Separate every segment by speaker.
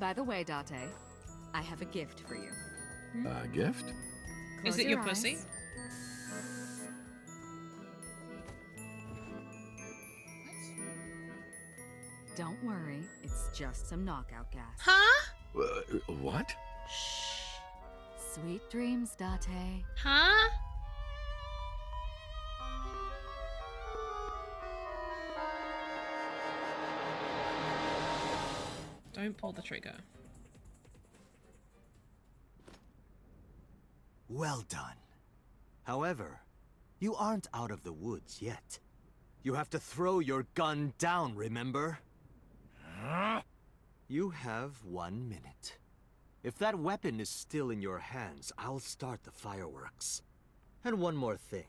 Speaker 1: By the way, Date, I have a gift for you.
Speaker 2: A gift?
Speaker 1: Close
Speaker 3: Is it your
Speaker 1: eyes.
Speaker 3: pussy?
Speaker 1: Don't worry, it's just some knockout gas.
Speaker 3: Huh?
Speaker 2: What?
Speaker 1: Shh. Sweet dreams, Date.
Speaker 3: Huh? Don't pull the trigger.
Speaker 4: Well done. However, you aren't out of the woods yet. You have to throw your gun down, remember? You have 1 minute. If that weapon is still in your hands, I'll start the fireworks. And one more thing.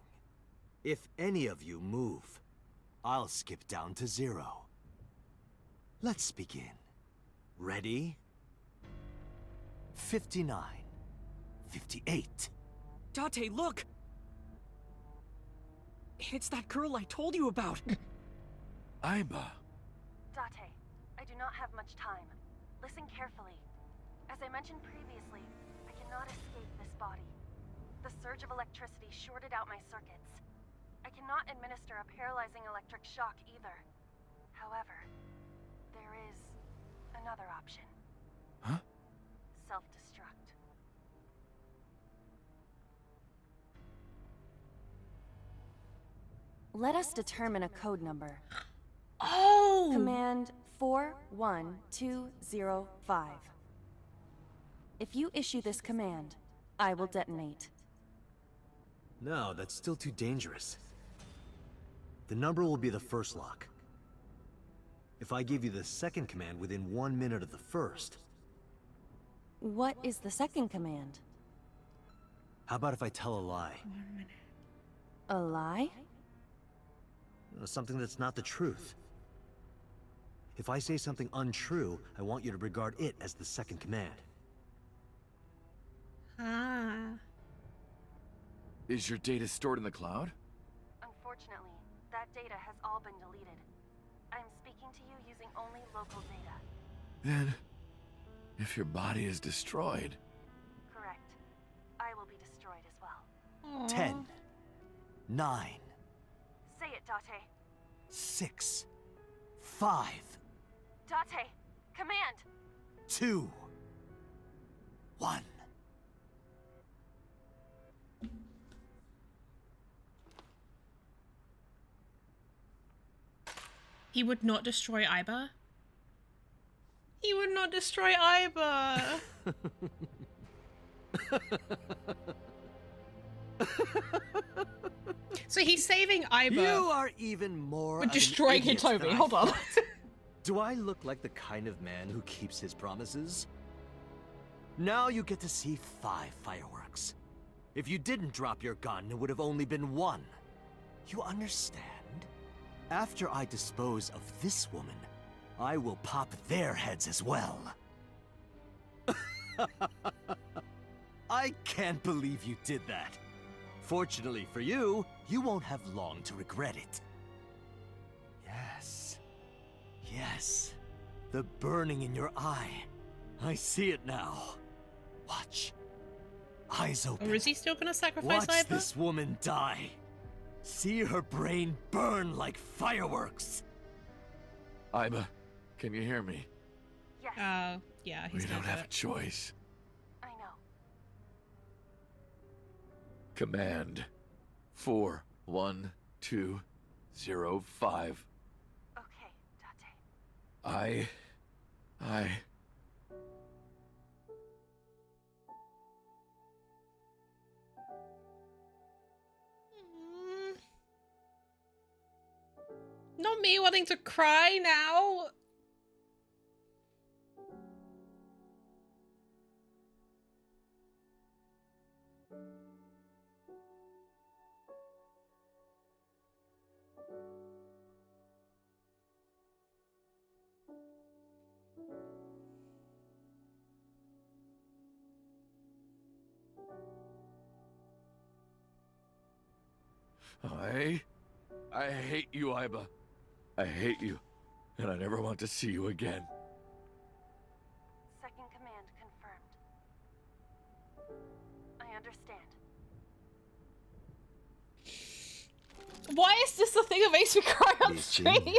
Speaker 4: If any of you move, I'll skip down to 0. Let's begin. Ready? 59. 58.
Speaker 5: Date, look! It's that girl I told you about!
Speaker 2: Aiba.
Speaker 6: Date, I do not have much time. Listen carefully. As I mentioned previously, I cannot escape this body. The surge of electricity shorted out my circuits. I cannot administer a paralyzing electric shock either. However, there is another option.
Speaker 2: Huh?
Speaker 6: Self-destruct. Let us determine a code number.
Speaker 3: Oh!
Speaker 6: Command 41205. If you issue this command, I will detonate.
Speaker 4: No, that's still too dangerous. The number will be the first lock. If I give you the second command within 1 minute of the first...
Speaker 6: What is the second command?
Speaker 4: How about if I tell a lie?
Speaker 6: A lie?
Speaker 4: Something that's not the truth. If I say something untrue, I want you to regard it as the second command.
Speaker 3: Ah.
Speaker 2: Is your data stored in the cloud?
Speaker 6: Unfortunately, that data has all been deleted. I'm speaking to you using only local data.
Speaker 2: Then, if your body is destroyed...
Speaker 6: Correct. I will be destroyed as well.
Speaker 3: Aw.
Speaker 4: 10, 9,
Speaker 6: Say it, Date.
Speaker 4: 6, 5,
Speaker 6: Date, command!
Speaker 4: 2, 1.
Speaker 3: He would not destroy Aiba? He would not destroy Aiba! So he's saving Aiba.
Speaker 4: You are even more
Speaker 3: But
Speaker 4: of an
Speaker 3: destroying
Speaker 4: idiot
Speaker 3: Hitomi.
Speaker 4: than I
Speaker 3: Hold on.
Speaker 4: thought. Do I look like the kind of man who keeps his promises? Now you get to see 5 fireworks. If you didn't drop your gun, it would have only been 1. You understand? After I dispose of this woman, I will pop their heads as well. I can't believe you did that. Fortunately for you, you won't have long to regret it. Yes. Yes. The burning in your eye. I see it now. Watch. Eyes open.
Speaker 3: Or is he still gonna sacrifice
Speaker 4: Watch
Speaker 3: Aiba?
Speaker 4: this woman die. See her brain burn like fireworks.
Speaker 2: Aiba, can you hear me?
Speaker 6: Yes,
Speaker 3: Yeah,
Speaker 2: We
Speaker 3: he's
Speaker 2: don't
Speaker 3: gonna
Speaker 2: have
Speaker 3: do
Speaker 2: a
Speaker 3: it.
Speaker 2: choice.
Speaker 6: I know.
Speaker 2: Command 41205.
Speaker 6: Okay, Date.
Speaker 2: I...
Speaker 3: Mm. Not me wanting to cry now.
Speaker 2: I hate you, Aiba. I hate you, and I never want to see you again.
Speaker 6: Second I understand.
Speaker 3: Why is this the thing that makes me cry on stream?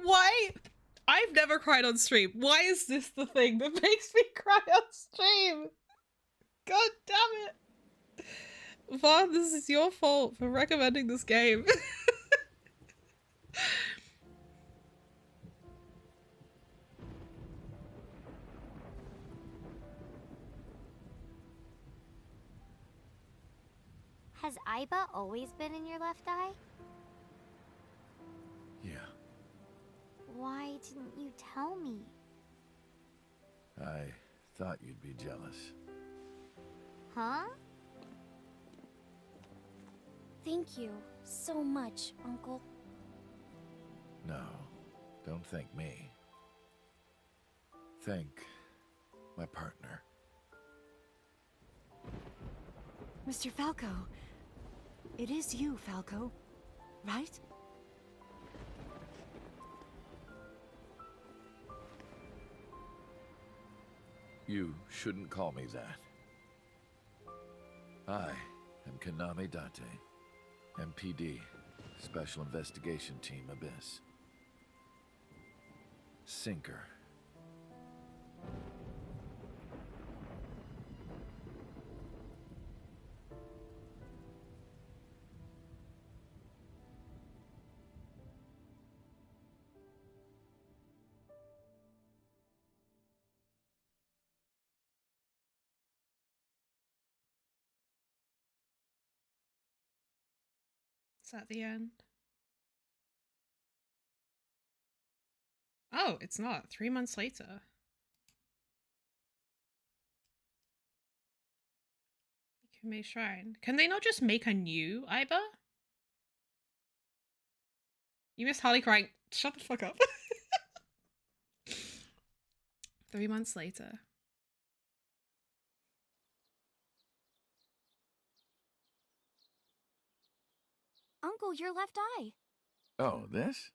Speaker 3: Why? I've never cried on stream. Why is this the thing that makes me cry on stream? God damn it. Vaughn, this is your fault for recommending this game.
Speaker 7: Has Aiba always been in your left eye?
Speaker 2: Yeah,
Speaker 7: Why didn't you tell me?
Speaker 2: I thought you'd be jealous.
Speaker 7: Huh? Thank you so much, Uncle.
Speaker 2: No, don't thank me. Thank my partner.
Speaker 1: Mr. Falco. It is you, Falco. Right?
Speaker 2: You shouldn't call me that. I am Kaname Date, MPD, Special Investigation Team Abyss. Sinker.
Speaker 3: Is that the end? Oh, it's not. 3 months later. May Shrine. Can they not just make a new Aiba? You missed Harley crying. Shut the fuck up. 3 months later.
Speaker 7: Uncle, your left eye.
Speaker 2: Oh, this?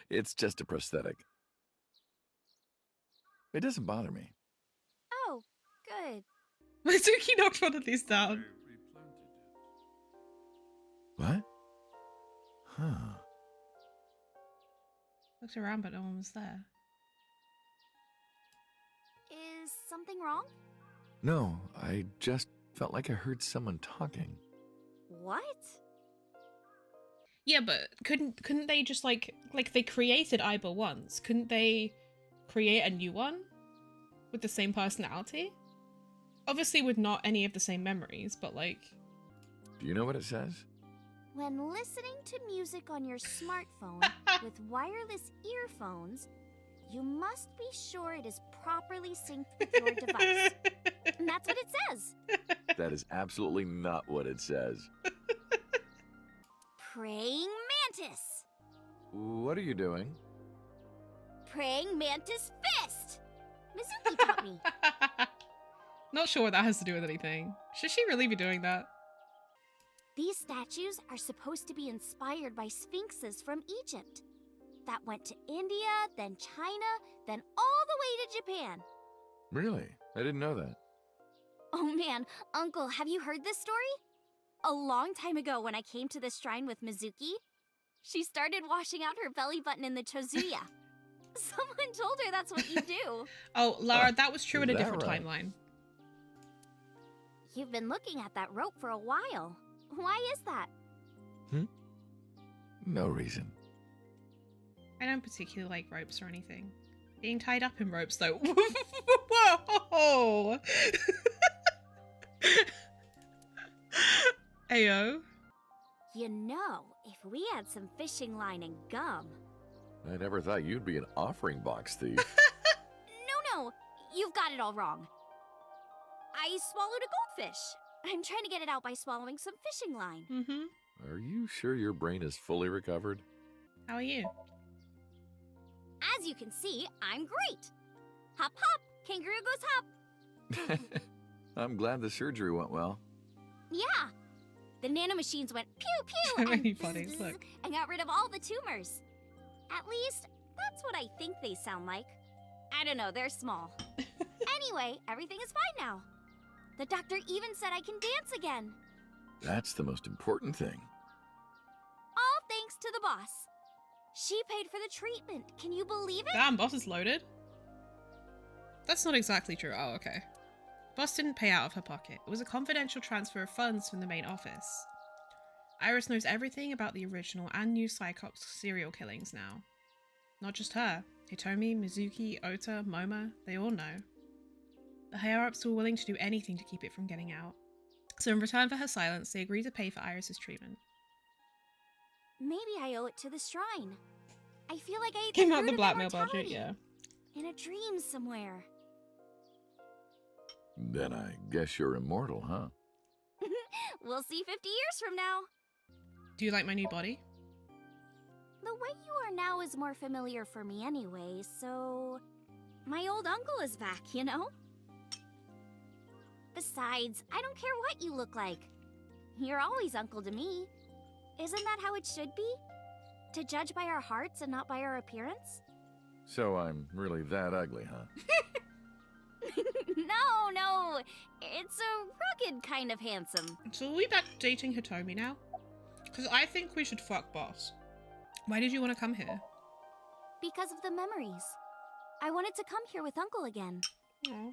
Speaker 2: It's just a prosthetic. It doesn't bother me.
Speaker 7: Oh, good.
Speaker 3: Mizuki knocked one of these down.
Speaker 2: What? Huh.
Speaker 3: Looked around, but no one was there.
Speaker 7: Is something wrong?
Speaker 2: No, I just felt like I heard someone talking.
Speaker 7: What?
Speaker 3: Yeah, but couldn't they just like they created Aiba once? Couldn't they create a new one with the same personality? Obviously with not any of the same memories, but like...
Speaker 2: Do you know what it says?
Speaker 7: When listening to music on your smartphone with wireless earphones, you must be sure it is properly synced with your device. And that's what it says.
Speaker 2: That is absolutely not what it says.
Speaker 7: Praying mantis.
Speaker 2: What are you doing?
Speaker 7: Praying mantis fist. Mizuki taught me.
Speaker 3: Not sure what that has to do with anything. Should she really be doing that?
Speaker 7: These statues are supposed to be inspired by sphinxes from Egypt. That went to India, then China, then all the way to Japan.
Speaker 2: Really? I didn't know that.
Speaker 7: Oh man, Uncle, have you heard this story? A long time ago when I came to this shrine with Mizuki, she started washing out her belly button in the Chozuya. Someone told her that's what you do.
Speaker 3: Oh, Lara, that was true
Speaker 2: Is
Speaker 3: in a
Speaker 2: that
Speaker 3: different
Speaker 2: right?
Speaker 3: timeline.
Speaker 7: You've been looking at that rope for a while. Why is that?
Speaker 2: No reason.
Speaker 3: I don't particularly like ropes or anything. Being tied up in ropes, though. Whoa! Ayo.
Speaker 7: You know, if we had some fishing line and gum...
Speaker 2: I never thought you'd be an offering box thief.
Speaker 7: No, you've got it all wrong. I swallowed a goldfish. I'm trying to get it out by swallowing some fishing line.
Speaker 3: Mm-hmm.
Speaker 2: Are you sure your brain is fully recovered?
Speaker 3: How are you?
Speaker 7: As you can see, I'm great. Hop hop, kangaroo goes hop.
Speaker 2: I'm glad the surgery went well.
Speaker 7: Yeah. The nanomachines went pew pew
Speaker 3: So
Speaker 7: and
Speaker 3: many funny,
Speaker 7: bzzz
Speaker 3: look.
Speaker 7: and got rid of all the tumors. At least, that's what I think they sound like. I don't know, they're small. Anyway, everything is fine now. The doctor even said I can dance again.
Speaker 2: That's the most important thing.
Speaker 7: All thanks to the boss. She paid for the treatment. Can you believe it?
Speaker 3: Damn, boss is loaded. That's not exactly true. Oh, okay. Boss didn't pay out of her pocket. It was a confidential transfer of funds from the main office. Iris knows everything about the original and new Cyclops serial killings now. Not just her. Hitomi, Mizuki, Ota, Moma, they all know. The higher-ups were willing to do anything to keep it from getting out. So in return for her silence, they agreed to pay for Iris's treatment.
Speaker 7: Maybe I owe it to the shrine. I feel like I ate
Speaker 3: Came
Speaker 7: the
Speaker 3: out
Speaker 7: fruit
Speaker 3: the
Speaker 7: of
Speaker 3: blackmail budget,
Speaker 7: immortality.
Speaker 3: yeah.
Speaker 7: In a dream somewhere.
Speaker 2: Then I guess you're immortal, huh?
Speaker 7: We'll see 50 years from now.
Speaker 3: Do you like my new body?
Speaker 7: The way you are now is more familiar for me anyway, so... My old uncle is back, you know? Besides, I don't care what you look like. You're always uncle to me. Isn't that how it should be? To judge by our hearts and not by our appearance?
Speaker 2: So I'm really that ugly, huh?
Speaker 7: No. It's a rugged kind of handsome.
Speaker 3: So are we back dating Hitomi now? Because I think we should fuck boss. Why did you want to come here?
Speaker 7: Because of the memories. I wanted to come here with Uncle again.
Speaker 3: Aw.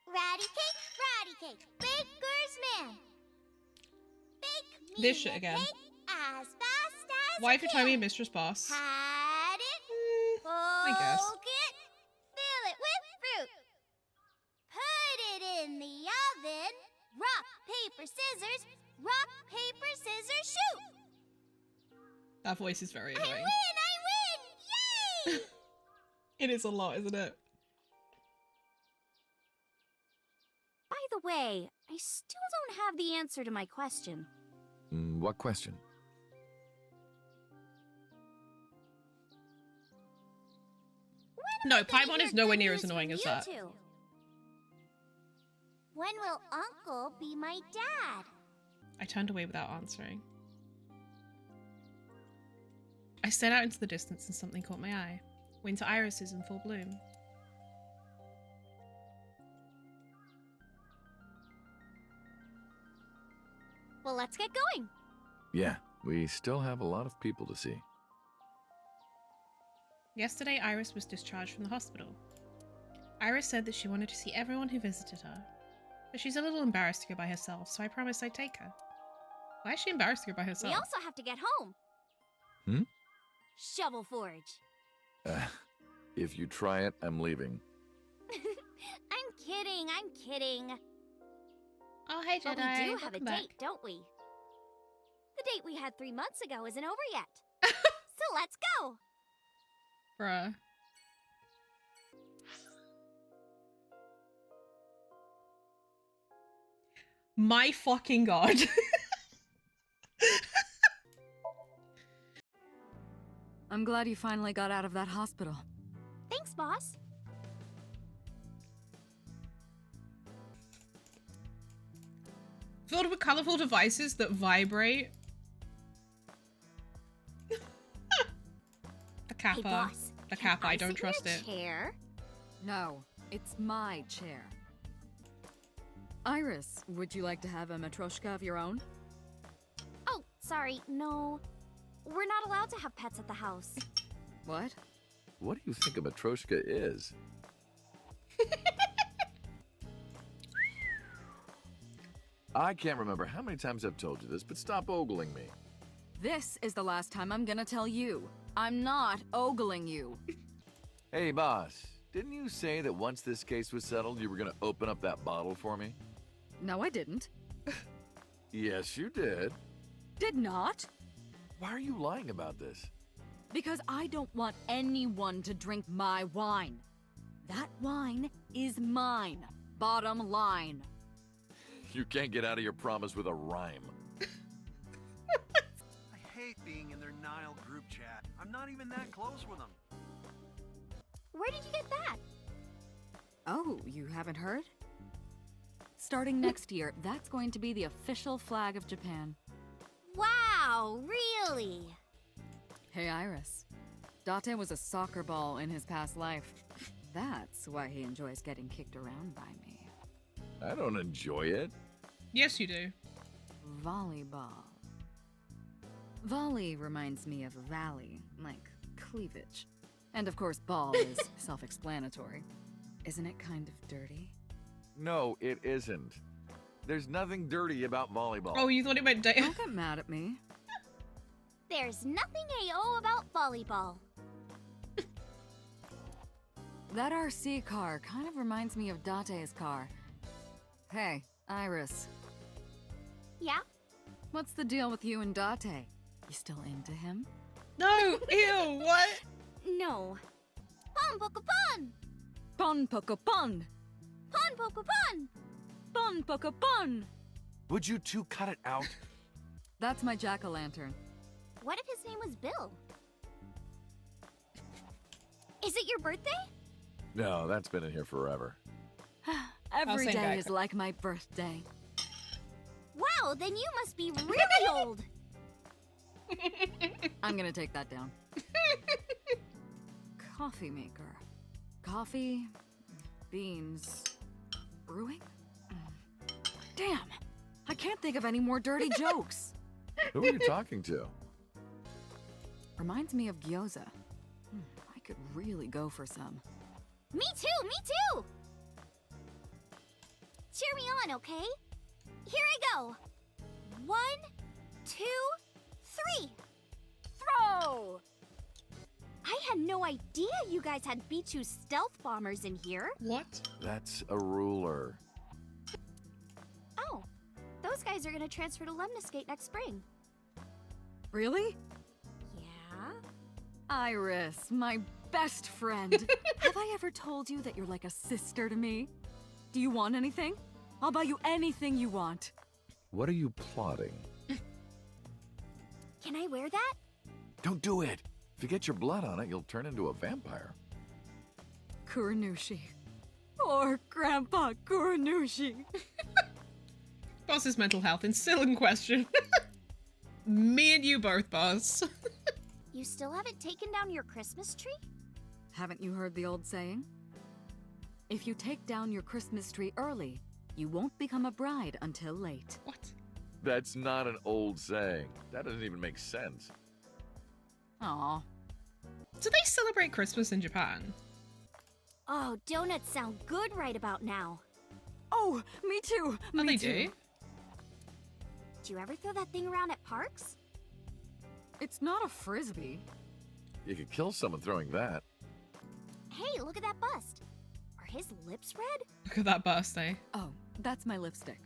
Speaker 7: Ratty cake, baker's man. Bake me
Speaker 3: This shit
Speaker 7: a
Speaker 3: again.
Speaker 7: cake as fast as
Speaker 3: Wife
Speaker 7: you
Speaker 3: Hitomi
Speaker 7: can.
Speaker 3: and Mistress Boss.
Speaker 7: Pat it,
Speaker 3: I guess.
Speaker 7: poke it, fill it with fruit. Put it in the oven. Rock, paper, scissors. Rock, paper, scissors, shoot.
Speaker 3: That voice is very
Speaker 7: I
Speaker 3: annoying.
Speaker 7: win! Yay!
Speaker 3: It is a lot, isn't it?
Speaker 7: By the way, I still don't have the answer to my question.
Speaker 2: What question?
Speaker 3: No,
Speaker 7: Will I
Speaker 3: Paimon
Speaker 7: hear
Speaker 3: is nowhere
Speaker 7: good
Speaker 3: near as
Speaker 7: news
Speaker 3: annoying
Speaker 7: from
Speaker 3: as
Speaker 7: you
Speaker 3: that.
Speaker 7: two? When will Uncle be my dad?
Speaker 3: I turned away without answering. I stared out into the distance and something caught my eye. Winter irises in full bloom.
Speaker 7: Well, let's get going.
Speaker 2: Yeah, we still have a lot of people to see.
Speaker 3: Yesterday, Iris was discharged from the hospital. Iris said that she wanted to see everyone who visited her, but she's a little embarrassed to go by herself, so I promised I'd take her. Why is she embarrassed to go by herself?
Speaker 7: We also have to get home.
Speaker 2: Hmm?
Speaker 7: Shovel Forge.
Speaker 2: If you try it, I'm leaving.
Speaker 7: I'm kidding.
Speaker 3: Oh, hey,
Speaker 7: But
Speaker 3: Jedi.
Speaker 7: we do have a
Speaker 3: Welcome back.
Speaker 7: date, don't we? The date we had 3 months ago isn't over yet. So let's go.
Speaker 3: Bruh. My fucking god.
Speaker 1: I'm glad you finally got out of that hospital.
Speaker 7: Thanks, boss.
Speaker 3: Filled with colorful devices that vibrate. The kappa.
Speaker 7: Hey, boss.
Speaker 3: The
Speaker 7: can
Speaker 3: kappa, I don't
Speaker 7: sit in
Speaker 3: trust
Speaker 7: your
Speaker 3: it.
Speaker 7: Chair?
Speaker 1: No, it's my chair. Iris, would you like to have a matryoshka of your own?
Speaker 7: Oh, sorry, no. We're not allowed to have pets at the house.
Speaker 1: What?
Speaker 2: What do you think a matryoshka is? I can't remember how many times I've told you this, but stop ogling me.
Speaker 1: This is the last time I'm gonna tell you. I'm not ogling you.
Speaker 2: Hey, boss. Didn't you say that once this case was settled, you were going to open up that bottle for me?
Speaker 1: No, I didn't.
Speaker 2: Yes, you did.
Speaker 1: Did not?
Speaker 2: Why are you lying about this?
Speaker 1: Because I don't want anyone to drink my wine. That wine is mine. Bottom line.
Speaker 2: You can't get out of your promise with a rhyme.
Speaker 8: Nile group chat. I'm not even that close with them.
Speaker 7: Where did you get that?
Speaker 1: Oh, you haven't heard? Starting next year, that's going to be the official flag of Japan.
Speaker 7: Wow, really?
Speaker 1: Hey, Iris. Date was a soccer ball in his past life. That's why he enjoys getting kicked around by me.
Speaker 2: I don't enjoy it.
Speaker 3: Yes, you do.
Speaker 1: Volleyball. Volley reminds me of valley, like cleavage. And of course, ball is self-explanatory. Isn't it kind of dirty?
Speaker 2: No, it isn't. There's nothing dirty about volleyball.
Speaker 3: Oh, you thought it meant
Speaker 1: Don't get mad at me.
Speaker 7: There's nothing AO about volleyball.
Speaker 1: That RC car kind of reminds me of Date's car. Hey, Iris.
Speaker 7: Yeah?
Speaker 1: What's the deal with you and Date? You still into him?
Speaker 3: No, ew, what?
Speaker 7: No. Pon poco pon!
Speaker 1: Pon poco pon!
Speaker 7: Pon poco pon!
Speaker 1: Pon poco pon!
Speaker 2: Would you two cut it out?
Speaker 1: That's my jack-o'-lantern.
Speaker 7: What if his name was Bill? Is it your birthday?
Speaker 2: No, that's been in here forever.
Speaker 1: Every
Speaker 3: send
Speaker 1: day
Speaker 3: back.
Speaker 1: is like my birthday.
Speaker 7: Wow, then you must be really old.
Speaker 1: I'm gonna take that down. Coffee maker. Coffee, beans, brewing? Damn! I can't think of any more dirty jokes.
Speaker 2: Who are you talking to?
Speaker 1: Reminds me of gyoza. I could really go for some.
Speaker 7: Me too, me too! Cheer me on, okay? Here I go. 1, 2, 3. Throw! I had no idea you guys had B2 stealth bombers in here.
Speaker 3: What?
Speaker 2: That's a ruler.
Speaker 7: Oh, those guys are gonna transfer to Lemniscate next spring.
Speaker 1: Really?
Speaker 7: Yeah?
Speaker 1: Iris, my best friend. Have I ever told you that you're like a sister to me? Do you want anything? I'll buy you anything you want.
Speaker 2: What are you plotting?
Speaker 7: Can I wear that?
Speaker 2: Don't do it. If you get your blood on it, you'll turn into a vampire.
Speaker 1: Kuranushi. Or Grandpa Kuranushi.
Speaker 3: Boss's mental health is still in question. Me and you both, boss.
Speaker 7: You still haven't taken down your Christmas tree?
Speaker 1: Haven't you heard the old saying? If you take down your Christmas tree early, you won't become a bride until late.
Speaker 3: What?
Speaker 2: That's not an old saying. That doesn't even make sense.
Speaker 1: Aw.
Speaker 3: Do they celebrate Christmas in Japan?
Speaker 7: Oh, donuts sound good right about now.
Speaker 1: Oh, me too.
Speaker 3: Oh,
Speaker 1: Me
Speaker 3: they
Speaker 1: too.
Speaker 3: do?
Speaker 7: Do you ever throw that thing around at parks?
Speaker 1: It's not a frisbee.
Speaker 2: You could kill someone throwing that.
Speaker 7: Hey, look at that bust. Are his lips red?
Speaker 3: Look at that birthday.
Speaker 1: Oh, that's my lipstick.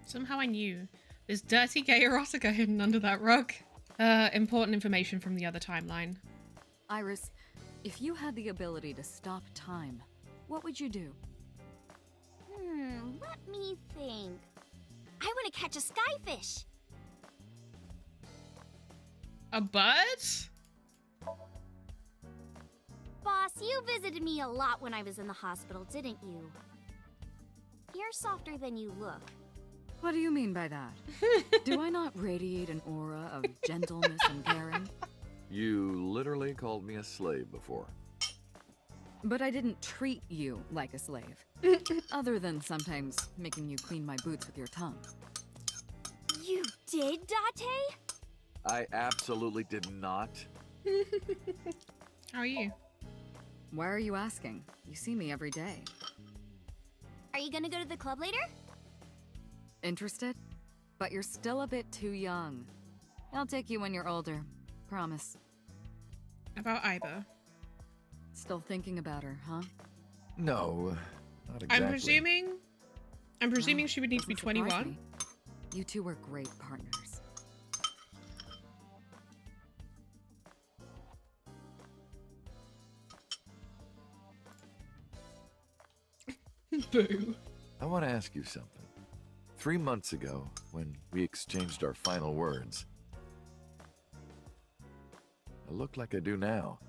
Speaker 3: Somehow I knew. There's dirty gay erotica hidden under that rug. Important information from the other timeline.
Speaker 1: Iris, if you had the ability to stop time, what would you do?
Speaker 7: Let me think. I want to catch a skyfish.
Speaker 3: A bird?
Speaker 7: Boss, you visited me a lot when I was in the hospital, didn't you? You're softer than you look.
Speaker 1: What do you mean by that? Do I not radiate an aura of gentleness and caring?
Speaker 2: You literally called me a slave before.
Speaker 1: But I didn't treat you like a slave. Other than sometimes making you clean my boots with your tongue.
Speaker 7: You did, Date?
Speaker 2: I absolutely did not.
Speaker 3: How are you?
Speaker 1: Why are you asking? You see me every day.
Speaker 7: Are you gonna go to the club later?
Speaker 1: Interested? But you're still a bit too young. I'll take you when you're older. Promise.
Speaker 3: About Iba.
Speaker 1: Still thinking about her, huh?
Speaker 2: No, not exactly.
Speaker 3: I'm presuming she would need to be
Speaker 1: Doesn't surprise
Speaker 3: 21.
Speaker 1: me. You two were great partners.
Speaker 3: Boo.
Speaker 2: I want to ask you something. 3 months ago, when we exchanged our final words, I look like I do now.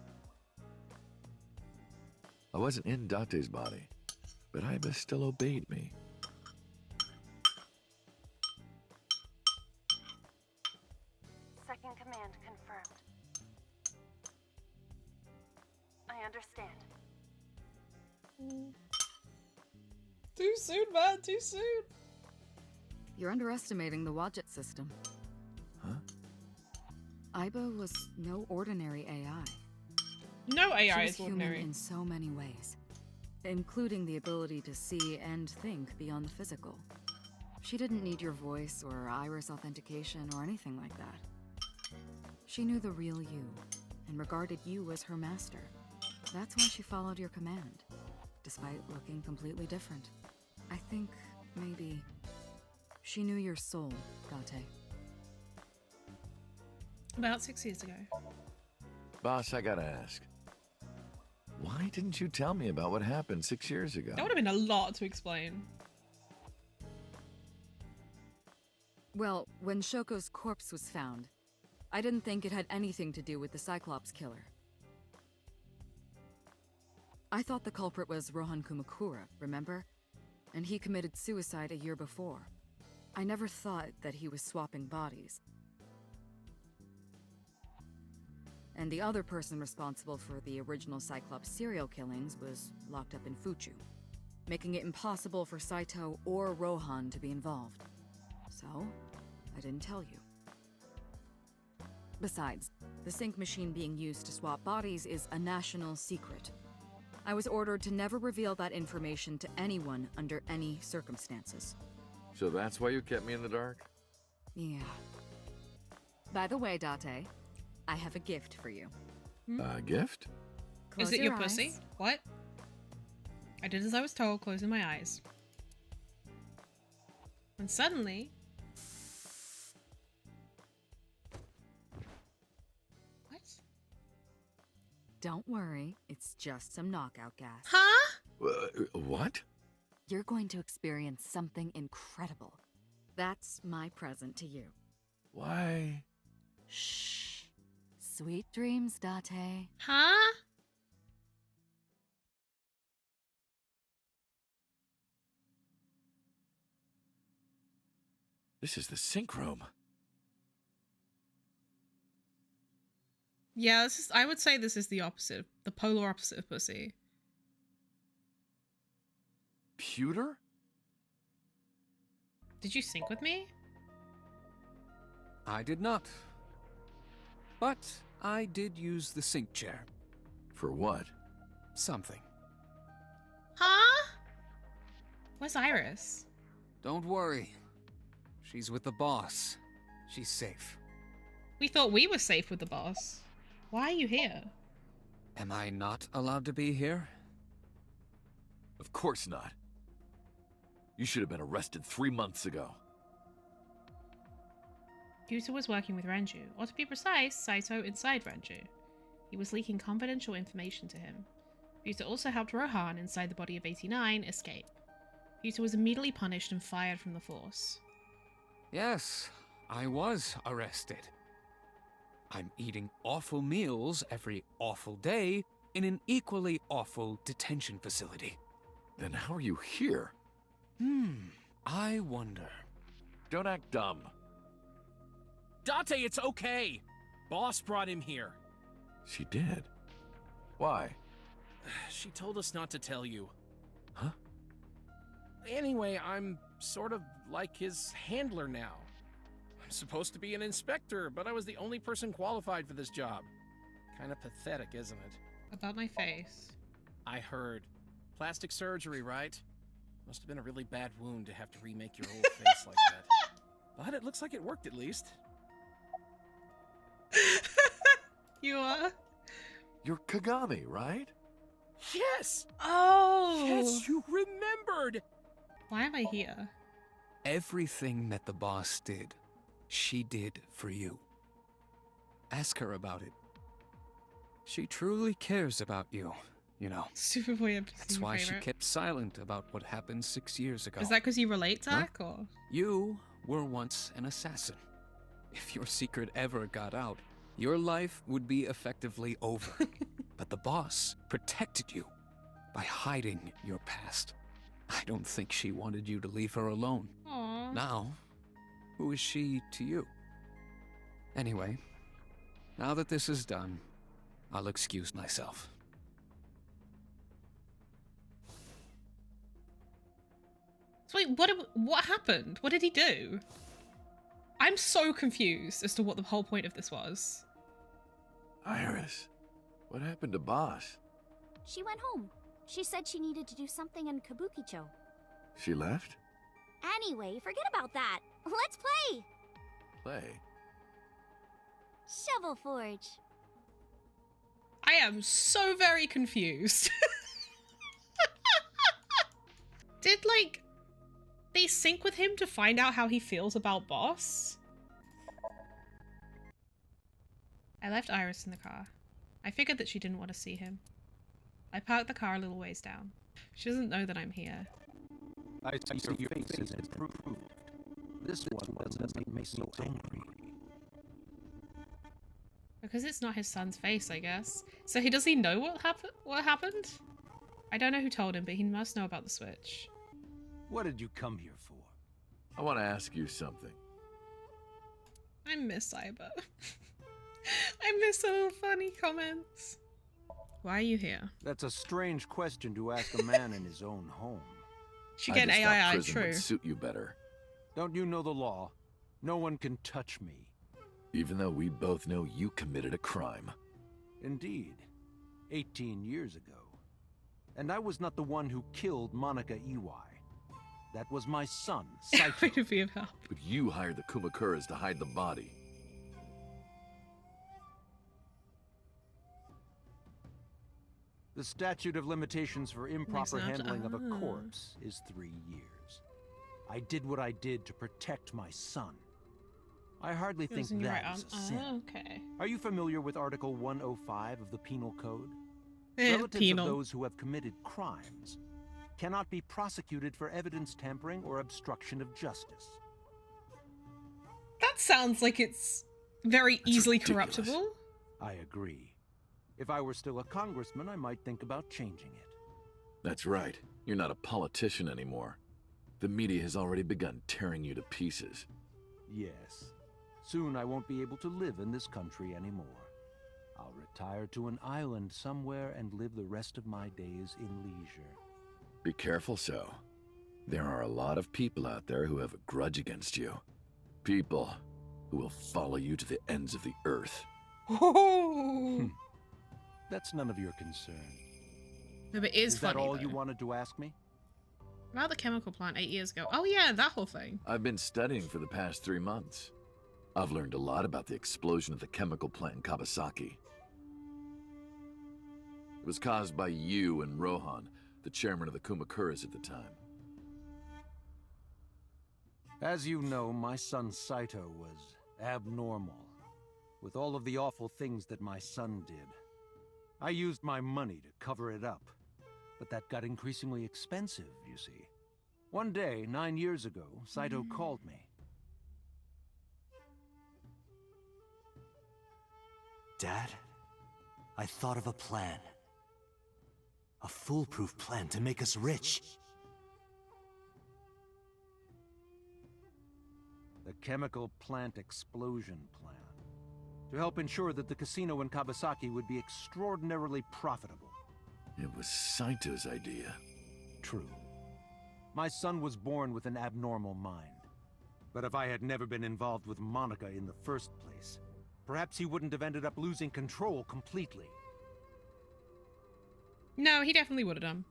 Speaker 2: I wasn't in Date's body, but Iba still obeyed me.
Speaker 6: Second command confirmed. I understand.
Speaker 3: Too soon, man, too soon.
Speaker 1: You're underestimating the Wadjet system.
Speaker 2: Huh?
Speaker 1: Iba was no ordinary AI.
Speaker 3: No
Speaker 1: She
Speaker 3: AI
Speaker 1: was
Speaker 3: is
Speaker 1: human
Speaker 3: ordinary.
Speaker 1: in so many ways, including the ability to see and think beyond the physical. She didn't need your voice or iris authentication or anything like that. She knew the real you and regarded you as her master. That's why she followed your command, despite looking completely different. I think maybe she knew your soul, Date.
Speaker 3: About 6 years ago.
Speaker 2: Boss, I gotta ask. Why didn't you tell me about what happened 6 years ago?
Speaker 3: That would have been a lot to explain.
Speaker 1: Well, when Shoko's corpse was found, I didn't think it had anything to do with the Cyclops killer. I thought the culprit was Rohan Kumakura, remember? And he committed suicide a year before. I never thought that he was swapping bodies. And the other person responsible for the original Cyclops serial killings was locked up in Fuchu, making it impossible for Saito or Rohan to be involved. So, I didn't tell you. Besides, the sync machine being used to swap bodies is a national secret. I was ordered to never reveal that information to anyone under any circumstances.
Speaker 2: So that's why you kept me in the dark?
Speaker 1: Yeah. By the way, Date, I have a gift for you.
Speaker 2: A gift?
Speaker 1: Close
Speaker 3: Is it your
Speaker 1: eyes.
Speaker 3: pussy? What? I did as I was told, closing my eyes. And suddenly... What?
Speaker 1: Don't worry, it's just some knockout gas.
Speaker 3: Huh?
Speaker 2: What?
Speaker 1: You're going to experience something incredible. That's my present to you.
Speaker 2: Why?
Speaker 1: Shh. Sweet dreams, Date.
Speaker 3: Huh?
Speaker 2: This is the sync room.
Speaker 3: Yeah, this is, I would say this is the opposite. The polar opposite of pussy.
Speaker 2: Pewter?
Speaker 3: Did you sync with me?
Speaker 5: I did not. But I did use the sync chair.
Speaker 2: For what?
Speaker 5: Something.
Speaker 3: Huh? Where's Iris?
Speaker 5: Don't worry. She's with the boss. She's safe.
Speaker 3: We thought we were safe with the boss. Why are you here?
Speaker 5: Am I not allowed to be here?
Speaker 2: Of course not. You should have been arrested 3 months ago.
Speaker 3: Yuta was working with Renju, or to be precise, Saito inside Renju. He was leaking confidential information to him. Yuta also helped Rohan inside the body of 89 escape. Yuta was immediately punished and fired from the force.
Speaker 5: Yes, I was arrested. I'm eating awful meals every awful day in an equally awful detention facility.
Speaker 2: Then how are you here?
Speaker 5: I wonder.
Speaker 2: Don't act dumb.
Speaker 9: Date, it's okay. Boss brought him here.
Speaker 2: She did. Why?
Speaker 9: She told us not to tell you.
Speaker 2: Huh?
Speaker 9: Anyway, I'm sort of like his handler now. I'm supposed to be an inspector, but I was the only person qualified for this job. Kinda pathetic, isn't it?
Speaker 3: About my face.
Speaker 9: I heard. Plastic surgery, right? Must have been a really bad wound to have to remake your old face like that. But it looks like it worked at least.
Speaker 3: You are?
Speaker 2: You're Kagami, right?
Speaker 9: Yes!
Speaker 3: Oh!
Speaker 9: Yes, you remembered!
Speaker 3: Why am I here?
Speaker 5: Everything that the boss did, she did for you. Ask her about it. She truly cares about you, you know.
Speaker 3: Superboy episode.
Speaker 5: That's why she kept silent about what happened 6 years ago.
Speaker 3: Is that because you relate, Zach, or?
Speaker 5: You were once an assassin. If your secret ever got out, your life would be effectively over. But the boss protected you by hiding your past. I don't think she wanted you to leave her alone.
Speaker 3: Aww.
Speaker 5: Now, who is she to you? Anyway, now that this is done, I'll excuse myself.
Speaker 3: So wait, what happened? What did he do? I'm so confused as to what the whole point of this was.
Speaker 2: Iris, what happened to Boss?
Speaker 7: She went home. She said she needed to do something in Kabukicho.
Speaker 2: She left?
Speaker 7: Anyway, forget about that. Let's play!
Speaker 2: Play?
Speaker 7: Shovel Forge.
Speaker 3: I am so very confused. Did, like, they sync with him to find out how he feels about Boss? I left Iris in the car. I figured that she didn't want to see him. I parked the car a little ways down. She doesn't know that I'm here.
Speaker 10: I see your face is improved. This one doesn't make me so angry.
Speaker 3: Because it's not his son's face, I guess. So does he know what happened? I don't know who told him, but he must know about the Switch.
Speaker 10: What did you come here for?
Speaker 2: I want to ask you something.
Speaker 3: I miss Cyber. I miss the little funny comments. Why are you here?
Speaker 10: That's a strange question to ask a man in his own home.
Speaker 3: She get
Speaker 2: I just thought
Speaker 3: AII,
Speaker 2: prison
Speaker 3: true.
Speaker 2: would suit you better.
Speaker 10: Don't you know the law? No one can touch me.
Speaker 2: Even though we both know you committed a crime.
Speaker 10: Indeed. 18 years ago. And I was not the one who killed Monica Iwai. That was my son, Saito.
Speaker 3: Way to be of help.
Speaker 2: But you hired the Kumakuras to hide the body.
Speaker 10: The statute of limitations for improper
Speaker 3: Makes sense.
Speaker 10: handling of a corpse is 3 years. I did what I did to protect my son. I hardly think
Speaker 3: Using your
Speaker 10: that
Speaker 3: right
Speaker 10: is a
Speaker 3: arm.
Speaker 10: sin.
Speaker 3: Okay.
Speaker 10: Are you familiar with Article 105 of the Penal Code?
Speaker 3: Eh,
Speaker 10: Relatives
Speaker 3: penal.
Speaker 10: of those who have committed crimes cannot be prosecuted for evidence tampering or obstruction of justice.
Speaker 3: That sounds like it's very easily
Speaker 2: ridiculous.
Speaker 3: corruptible.
Speaker 10: I agree. If I were still a congressman, I might think about changing it.
Speaker 2: That's right. You're not a politician anymore. The media has already begun tearing you to pieces.
Speaker 10: Yes. Soon I won't be able to live in this country anymore. I'll retire to an island somewhere and live the rest of my days in leisure.
Speaker 2: Be careful, so. There are a lot of people out there who have a grudge against you. People who will follow you to the ends of the earth.
Speaker 3: Oh.
Speaker 10: That's none of your concern.
Speaker 3: No, but it is
Speaker 10: Is that
Speaker 3: funny,
Speaker 10: all
Speaker 3: though.
Speaker 10: you wanted to ask me?
Speaker 3: About the chemical plant 8 years ago. Oh yeah, that whole thing.
Speaker 2: I've been studying for the past 3 months. I've learned a lot about the explosion of the chemical plant in Kawasaki. It was caused by you and Rohan, the chairman of the Kumakuras at the time.
Speaker 10: As you know, my son Saito was abnormal. With all of the awful things that my son did. I used my money to cover it up. But that got increasingly expensive, you see. One day, 9 years ago, Saito called me.
Speaker 4: Dad, I thought of a plan. A foolproof plan to make us rich.
Speaker 10: The chemical plant explosion plan. To help ensure that the casino in Kawasaki would be extraordinarily profitable.
Speaker 2: It was Saito's idea.
Speaker 10: True. My son was born with an abnormal mind. But if I had never been involved with Monica in the first place, perhaps he wouldn't have ended up losing control completely.
Speaker 3: No, he definitely would have done.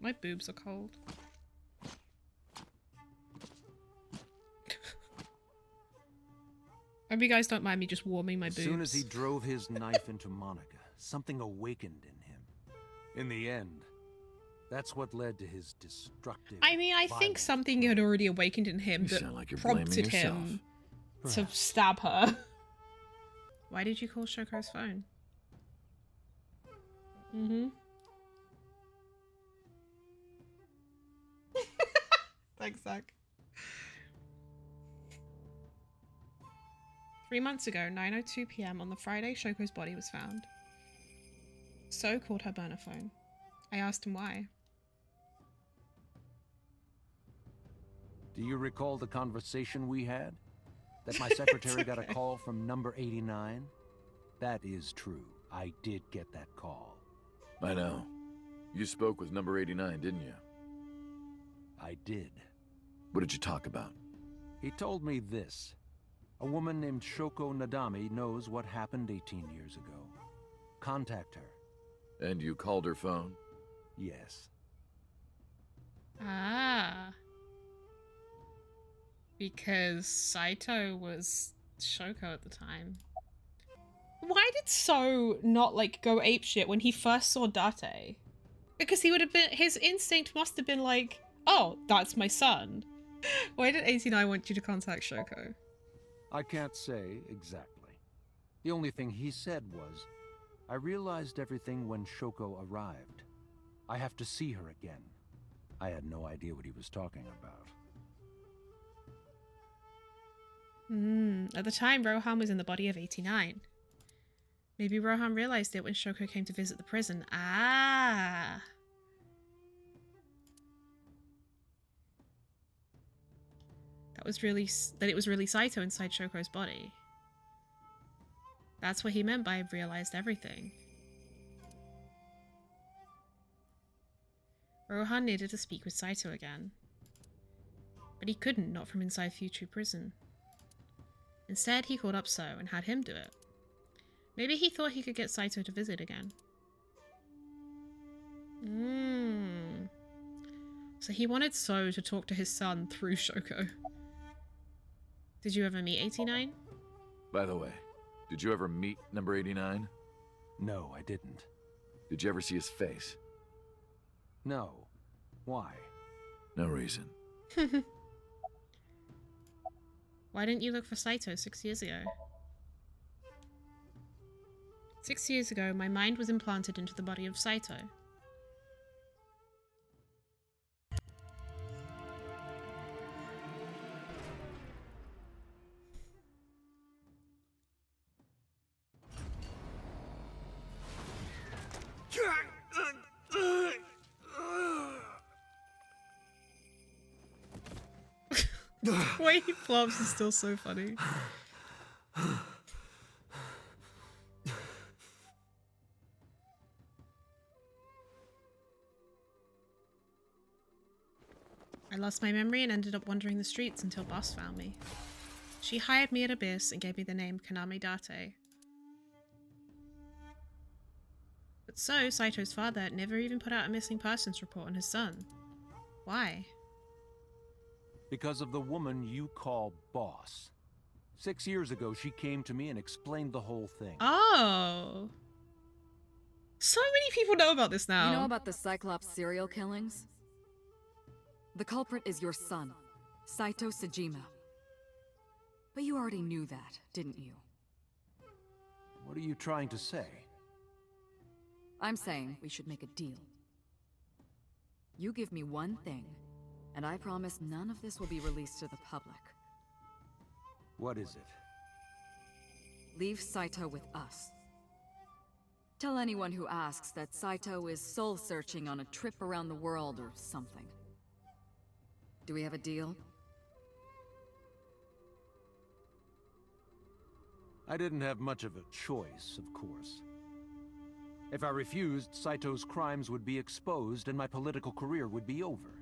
Speaker 3: My boobs are cold. I hope you guys don't mind me just warming my boobs.
Speaker 10: As soon as he drove his knife into Monica, something awakened in him. In the end, that's what led to his destructive.
Speaker 3: I mean, I think
Speaker 10: violence.
Speaker 3: something had already awakened in him
Speaker 2: You
Speaker 3: that
Speaker 2: sound like you're blaming
Speaker 3: prompted
Speaker 2: yourself.
Speaker 3: him to
Speaker 10: Perhaps.
Speaker 3: stab her. Why did you call Shoko's phone? Mm-hmm. Thanks, Zach. 3 months ago, 9:02 p.m. on the Friday, Shoko's body was found. So called her burner phone. I asked him why.
Speaker 10: Do you recall the conversation we had? That my secretary got a call from number 89? That is true. I did get that call.
Speaker 2: I know. You spoke with number 89, didn't you?
Speaker 10: I did.
Speaker 2: What did you talk about?
Speaker 10: He told me this. A woman named Shoko Nadami knows what happened 18 years ago. Contact her.
Speaker 2: And you called her phone?
Speaker 10: Yes.
Speaker 3: Ah. Because Saito was Shoko at the time. Why did So not, like, go apeshit when he first saw Date? Because he would have been, his instinct must have been like, oh, that's my son. Why did 89 want you to contact Shoko?
Speaker 10: I can't say exactly. The only thing he said was, I realized everything when Shoko arrived. I have to see her again. I had no idea what he was talking about.
Speaker 3: At the time, Rohan was in the body of 89. Maybe Rohan realized it when Shoko came to visit the prison. Ah. That it was really Saito inside Shoko's body. That's what he meant by realized everything. Rohan needed to speak with Saito again. But he couldn't, not from inside Fuchu prison. Instead, he called up So and had him do it. Maybe he thought he could get Saito to visit again. So he wanted So to talk to his son through Shoko. Did you ever meet 89?
Speaker 2: By the way, did you ever meet number 89?
Speaker 10: No, I didn't.
Speaker 2: Did you ever see his face?
Speaker 10: No. Why?
Speaker 2: No reason.
Speaker 3: Why didn't you look for Saito 6 years ago? 6 years ago, my mind was implanted into the body of Saito. The way he flops is still so funny. I lost my memory and ended up wandering the streets until Boss found me. She hired me at Abyss and gave me the name Kaname Date. But so, Saito's father never even put out a missing persons report on his son. Why?
Speaker 10: Because of the woman you call Boss. 6 years ago, she came to me and explained the whole thing.
Speaker 3: Oh. So many people know about this now.
Speaker 1: You know about the Cyclops serial killings? The culprit is your son, Saito Sejima. But you already knew that, didn't you?
Speaker 10: What are you trying to say?
Speaker 1: I'm saying we should make a deal. You give me one thing, and I promise none of this will be released to the public.
Speaker 10: What is it?
Speaker 1: Leave Saito with us. Tell anyone who asks that Saito is soul-searching on a trip around the world or something. Do we have a deal?
Speaker 10: I didn't have much of a choice, of course. If I refused, Saito's crimes would be exposed and my political career would be over.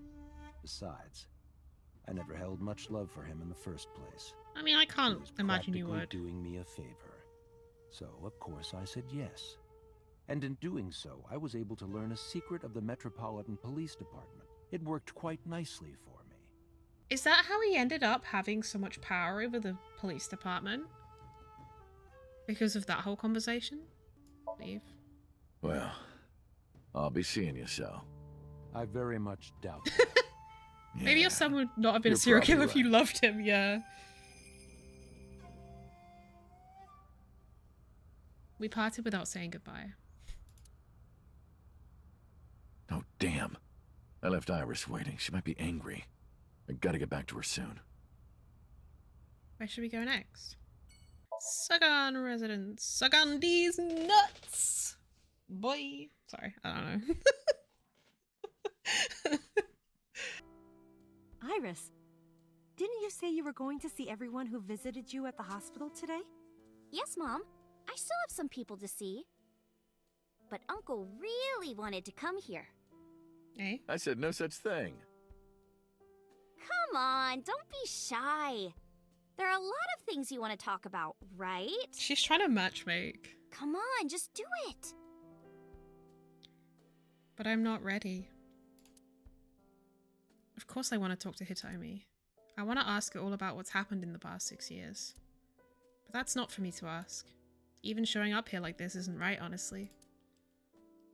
Speaker 10: Besides, I never held much love for him in the first place.
Speaker 3: I mean, I can't
Speaker 10: He was
Speaker 3: imagine you
Speaker 10: practically
Speaker 3: would.
Speaker 10: doing me a favor. So, of course, I said yes. And in doing so, I was able to learn a secret of the Metropolitan Police Department. It worked quite nicely for me.
Speaker 3: Is that how he ended up having so much power over the police department? Because of that whole conversation? Leave.
Speaker 2: Well, I'll be seeing you, so.
Speaker 10: I very much doubt that.
Speaker 3: Maybe your
Speaker 2: Yeah.
Speaker 3: son would not have been a
Speaker 2: You're
Speaker 3: serial killer
Speaker 2: probably
Speaker 3: if you loved him, yeah. We parted without saying goodbye.
Speaker 2: Oh, damn. I left Iris waiting. She might be angry. I gotta get back to her soon.
Speaker 3: Where should we go next? Sugan residence. Sugan these nuts! Boy. Sorry, I don't know.
Speaker 11: Iris, didn't you say you were going to see everyone who visited you at the hospital today?
Speaker 7: Yes, Mom. I still have some people to see. But Uncle really wanted to come here.
Speaker 3: Eh?
Speaker 2: I said no such thing.
Speaker 7: Come on, don't be shy. There are a lot of things you want to talk about, right?
Speaker 3: She's trying to matchmake.
Speaker 7: Come on, just do it.
Speaker 3: But I'm not ready. Of course I want to talk to Hitomi. I want to ask her all about what's happened in the past 6 years. But that's not for me to ask. Even showing up here like this isn't right, honestly.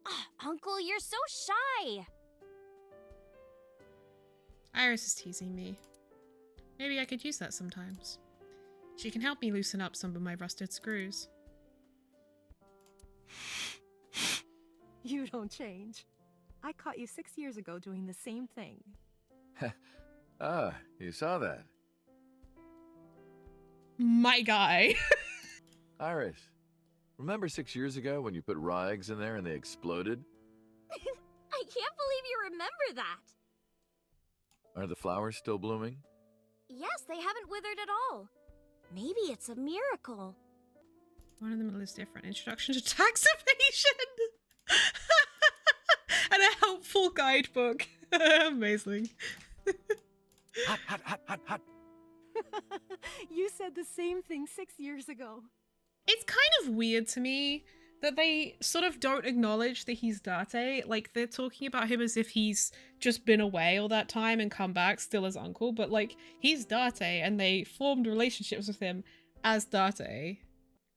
Speaker 7: Oh, Uncle, you're so shy.
Speaker 3: Iris is teasing me. Maybe I could use that sometimes. She can help me loosen up some of my rusted screws.
Speaker 11: You don't change. I caught you 6 years ago doing the same thing.
Speaker 2: Ah, you saw that.
Speaker 3: My guy.
Speaker 2: Iris, remember 6 years ago when you put raw eggs in there and they exploded?
Speaker 7: I can't believe you remember that.
Speaker 2: Are the flowers still blooming?
Speaker 7: Yes, they haven't withered at all. Maybe it's a miracle.
Speaker 3: One of them is different. Introduction to tax evasion! And a helpful guidebook. Amazing.
Speaker 10: Hot, hot, hot, hot, hot.
Speaker 11: You said the same thing 6 years ago.
Speaker 3: It's kind of weird to me that they sort of don't acknowledge that he's Date. Like, they're talking about him as if he's just been away all that time and come back still as Uncle, but like, he's Date and they formed relationships with him as Date.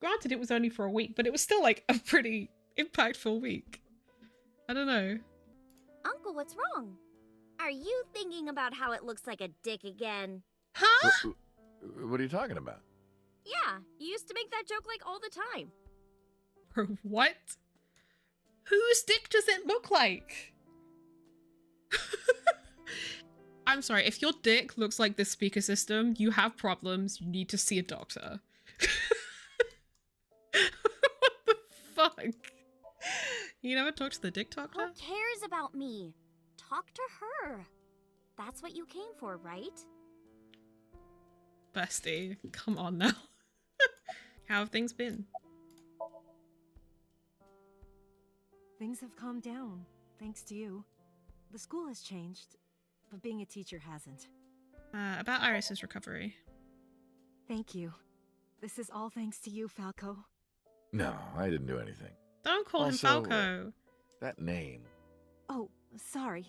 Speaker 3: Granted, it was only for a week, but it was still like a pretty impactful week. I don't know.
Speaker 7: Uncle, what's wrong? Are you thinking about how it looks like a dick again?
Speaker 3: Huh?
Speaker 2: What are you talking about?
Speaker 7: Yeah, you used to make that joke like all the time.
Speaker 3: What? Whose dick does it look like? I'm sorry, if your dick looks like this speaker system, you have problems, you need to see a doctor. What the fuck? You never talked to the dick doctor?
Speaker 7: Who cares about me? Talk to her. That's what you came for, right?
Speaker 3: Bestie, come on now. How have things been?
Speaker 11: Things have calmed down, thanks to you. The school has changed, but being a teacher hasn't.
Speaker 3: About Iris's recovery.
Speaker 11: Thank you. This is all thanks to you, Falco.
Speaker 2: No, I didn't do anything.
Speaker 3: Don't call him
Speaker 2: Also,
Speaker 3: Falco.
Speaker 2: That name.
Speaker 11: Oh, sorry,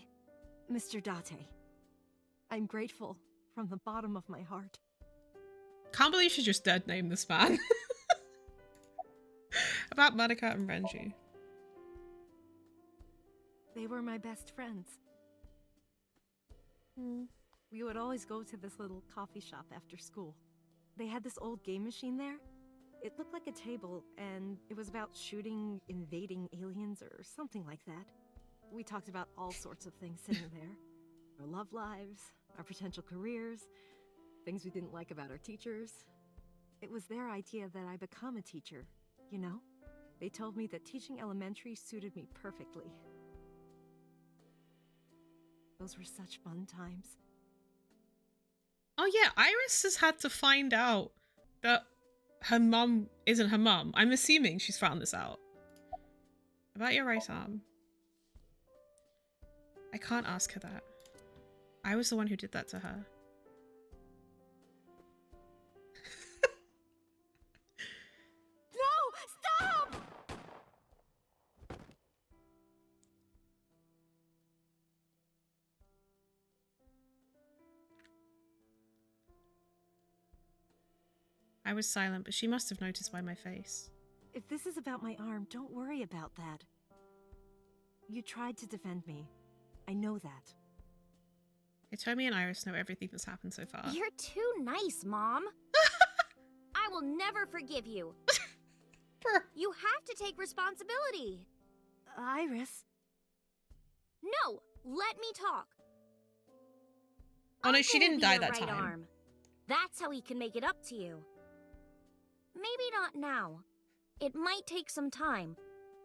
Speaker 11: Mr. Date. I'm grateful from the bottom of my heart.
Speaker 3: Can't believe she just dead named this man. About Madoka and Renji.
Speaker 11: They were my best friends. We would always go to this little coffee shop after school. They had this old game machine there. It looked like a table, and it was about shooting invading aliens or something like that. We talked about all sorts of things sitting there. Our love lives, our potential careers, things we didn't like about our teachers. It was their idea that I become a teacher, you know? They told me that teaching elementary suited me perfectly. Those were such fun times.
Speaker 3: Oh yeah, Iris has had to find out that her mum isn't her mum. I'm assuming she's found this out. About your right arm. I can't ask her that. I was the one who did that to her.
Speaker 11: No! Stop!
Speaker 3: I was silent, but she must have noticed by my face.
Speaker 11: If this is about my arm, don't worry about that. You tried to defend me. I know that.
Speaker 3: Hitomi and Iris know everything that's happened so far.
Speaker 7: You're too nice, Mom. I will never forgive you. You have to take responsibility.
Speaker 11: Iris.
Speaker 7: No, let me talk.
Speaker 3: Oh no, she
Speaker 7: Uncle will
Speaker 3: didn't
Speaker 7: be
Speaker 3: die
Speaker 7: your
Speaker 3: that
Speaker 7: right
Speaker 3: time.
Speaker 7: arm. That's how he can make it up to you. Maybe not now. It might take some time,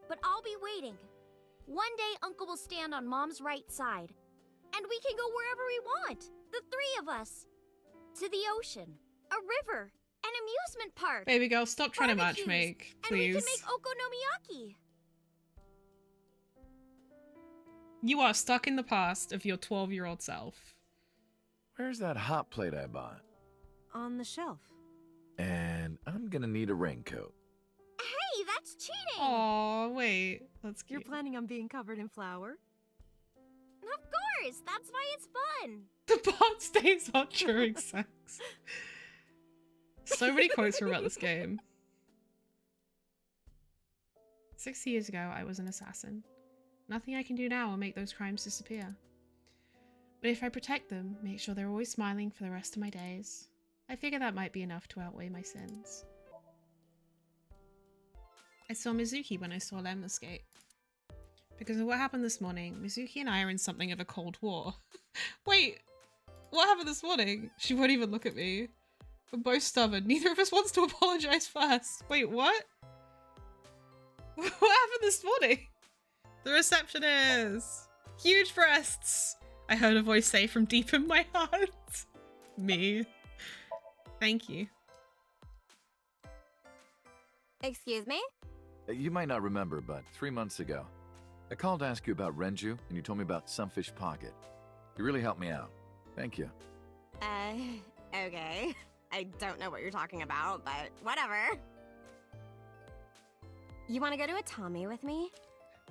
Speaker 7: but I'll be waiting. One day Uncle will stand on Mom's right side, and we can go wherever we want. The three of us. To the ocean, a river, an amusement park.
Speaker 3: Baby girl, stop trying to
Speaker 7: barbecues,
Speaker 3: matchmake,
Speaker 7: And we
Speaker 3: please.
Speaker 7: can make okonomiyaki.
Speaker 3: You are stuck in the past of your 12-year-old self.
Speaker 2: Where's that hot plate I bought?
Speaker 11: On the shelf.
Speaker 2: And I'm gonna need a raincoat.
Speaker 7: Hey, that's cheating!
Speaker 3: Oh, wait. That's
Speaker 11: You're
Speaker 3: cute.
Speaker 11: planning on being covered in flour?
Speaker 7: Of course, that's why it's fun.
Speaker 3: The bond stays hot during sex. So many quotes were about this game. 6 years ago, I was an assassin. Nothing I can do now will make those crimes disappear. But if I protect them, make sure they're always smiling for the rest of my days, I figure that might be enough to outweigh my sins. I saw Mizuki when I saw Lem escape. Because of what happened this morning, Mizuki and I are in something of a cold war. Wait, what happened this morning? She won't even look at me. We're both stubborn. Neither of us wants to apologize first. Wait, what? What happened this morning? The receptionist. Huge breasts. I heard a voice say from deep in my heart. Me. Thank you.
Speaker 7: Excuse me?
Speaker 2: You might not remember, but 3 months ago, I called to ask you about Renju, and you told me about Sunfish Pocket. You really helped me out. Thank you.
Speaker 12: Okay. I don't know what you're talking about, but whatever. You want to go to a Tommy with me?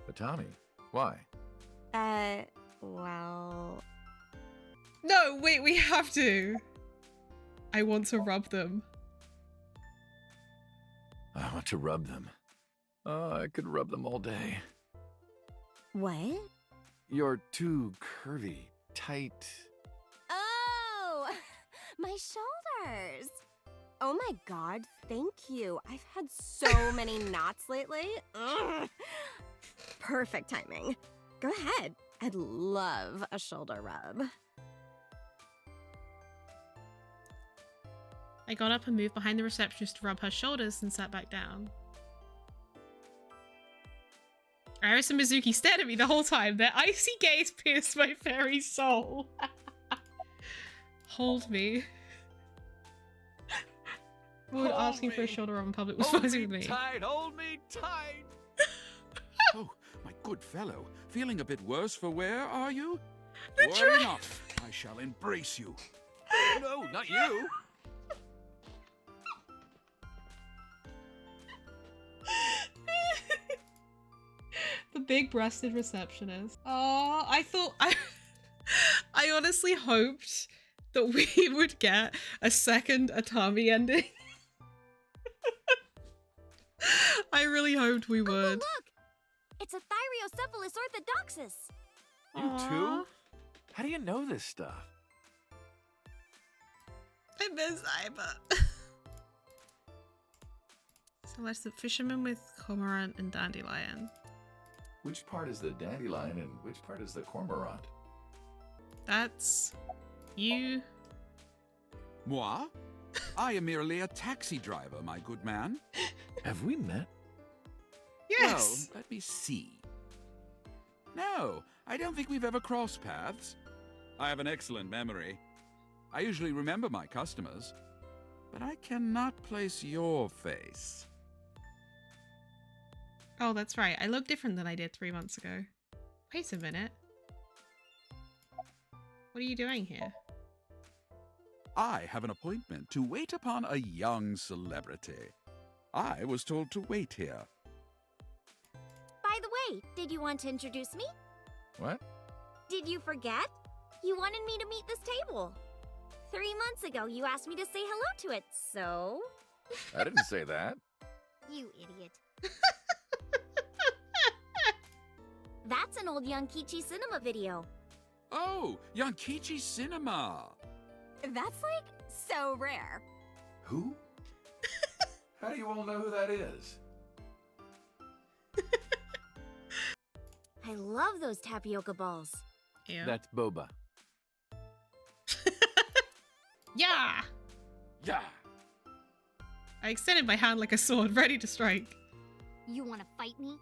Speaker 2: But Tommy, why?
Speaker 12: Well...
Speaker 3: No, wait, we have to. I want to rub them.
Speaker 2: I want to rub them. Oh, I could rub them all day.
Speaker 12: What?
Speaker 2: You're too curvy, tight.
Speaker 12: Oh! My shoulders! Oh my god, thank you. I've had so many knots lately. Ugh. Perfect timing. Go ahead. I'd love a shoulder rub.
Speaker 3: I got up and moved behind the receptionist to rub her shoulders and sat back down. Iris and Mizuki stared at me the whole time. Their icy gaze pierced my very soul. Hold me. Would asking for a shoulder rub in public was fuzzy with me.
Speaker 5: Hold me tight! Oh, my good fellow. Feeling a bit worse for wear, are you? Worry not. I shall embrace you. Oh, no, not you.
Speaker 3: The big-breasted receptionist. Oh, I honestly hoped that we would get a second Atami ending. I really hoped we would.
Speaker 7: Uncle, look! It's a Thyreocephalus orthodoxus.
Speaker 2: You too? How do you know this stuff?
Speaker 3: I miss Iba. So that's the fisherman with cormorant and dandelion.
Speaker 2: Which part is the dandelion and which part is the cormorant?
Speaker 3: That's you.
Speaker 5: Moi? I am merely a taxi driver, my good man.
Speaker 2: Have we met?
Speaker 3: Yes.
Speaker 5: Well, let me see. No, I don't think we've ever crossed paths. I have an excellent memory. I usually remember my customers, but I cannot place your face.
Speaker 3: Oh, that's right. I look different than I did 3 months ago. Wait a minute. What are you doing here?
Speaker 5: I have an appointment to wait upon a young celebrity. I was told to wait here.
Speaker 7: By the way, did you want to introduce me?
Speaker 2: What?
Speaker 7: Did you forget? You wanted me to meet this table. 3 months ago, you asked me to say hello to it, so...
Speaker 2: I didn't say that.
Speaker 7: You idiot. That's an old Yankichi cinema video.
Speaker 5: Oh, Yankichi Cinema.
Speaker 12: That's like so rare.
Speaker 2: Who? How do you all know who that is?
Speaker 7: I love those tapioca balls.
Speaker 3: Yeah.
Speaker 2: That's boba.
Speaker 3: Yeah!
Speaker 2: Yeah.
Speaker 3: I extended my hand like a sword, ready to strike.
Speaker 7: You want to fight me?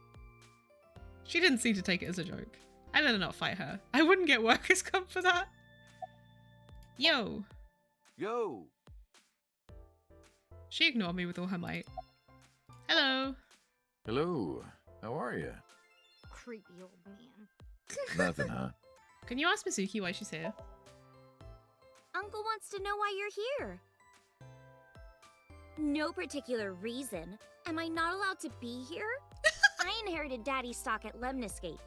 Speaker 3: She didn't seem to take it as a joke. I better not fight her. I wouldn't get workers' comp for that. Yo.
Speaker 2: Yo.
Speaker 3: She ignored me with all her might. Hello.
Speaker 2: Hello. How are you?
Speaker 7: Creepy old man.
Speaker 2: Nothing, huh?
Speaker 3: Can you ask Mizuki why she's here?
Speaker 7: Uncle wants to know why you're here. No particular reason. Am I not allowed to be here? I inherited Daddy's stock at Lemniscate.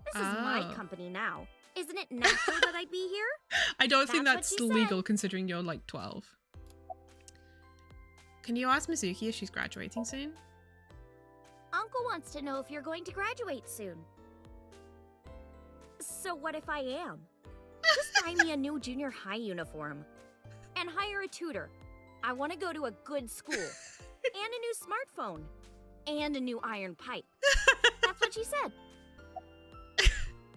Speaker 7: This is my company now. Isn't it natural that I be here?
Speaker 3: I don't think
Speaker 7: That's
Speaker 3: that's
Speaker 7: what she
Speaker 3: legal
Speaker 7: said.
Speaker 3: considering you're like 12. Can you ask Mizuki if she's graduating soon?
Speaker 7: Uncle wants to know if you're going to graduate soon. So what if I am? Just buy me a new junior high uniform. And hire a tutor. I want to go to a good school. And a new smartphone. And a new iron pipe. That's what she said.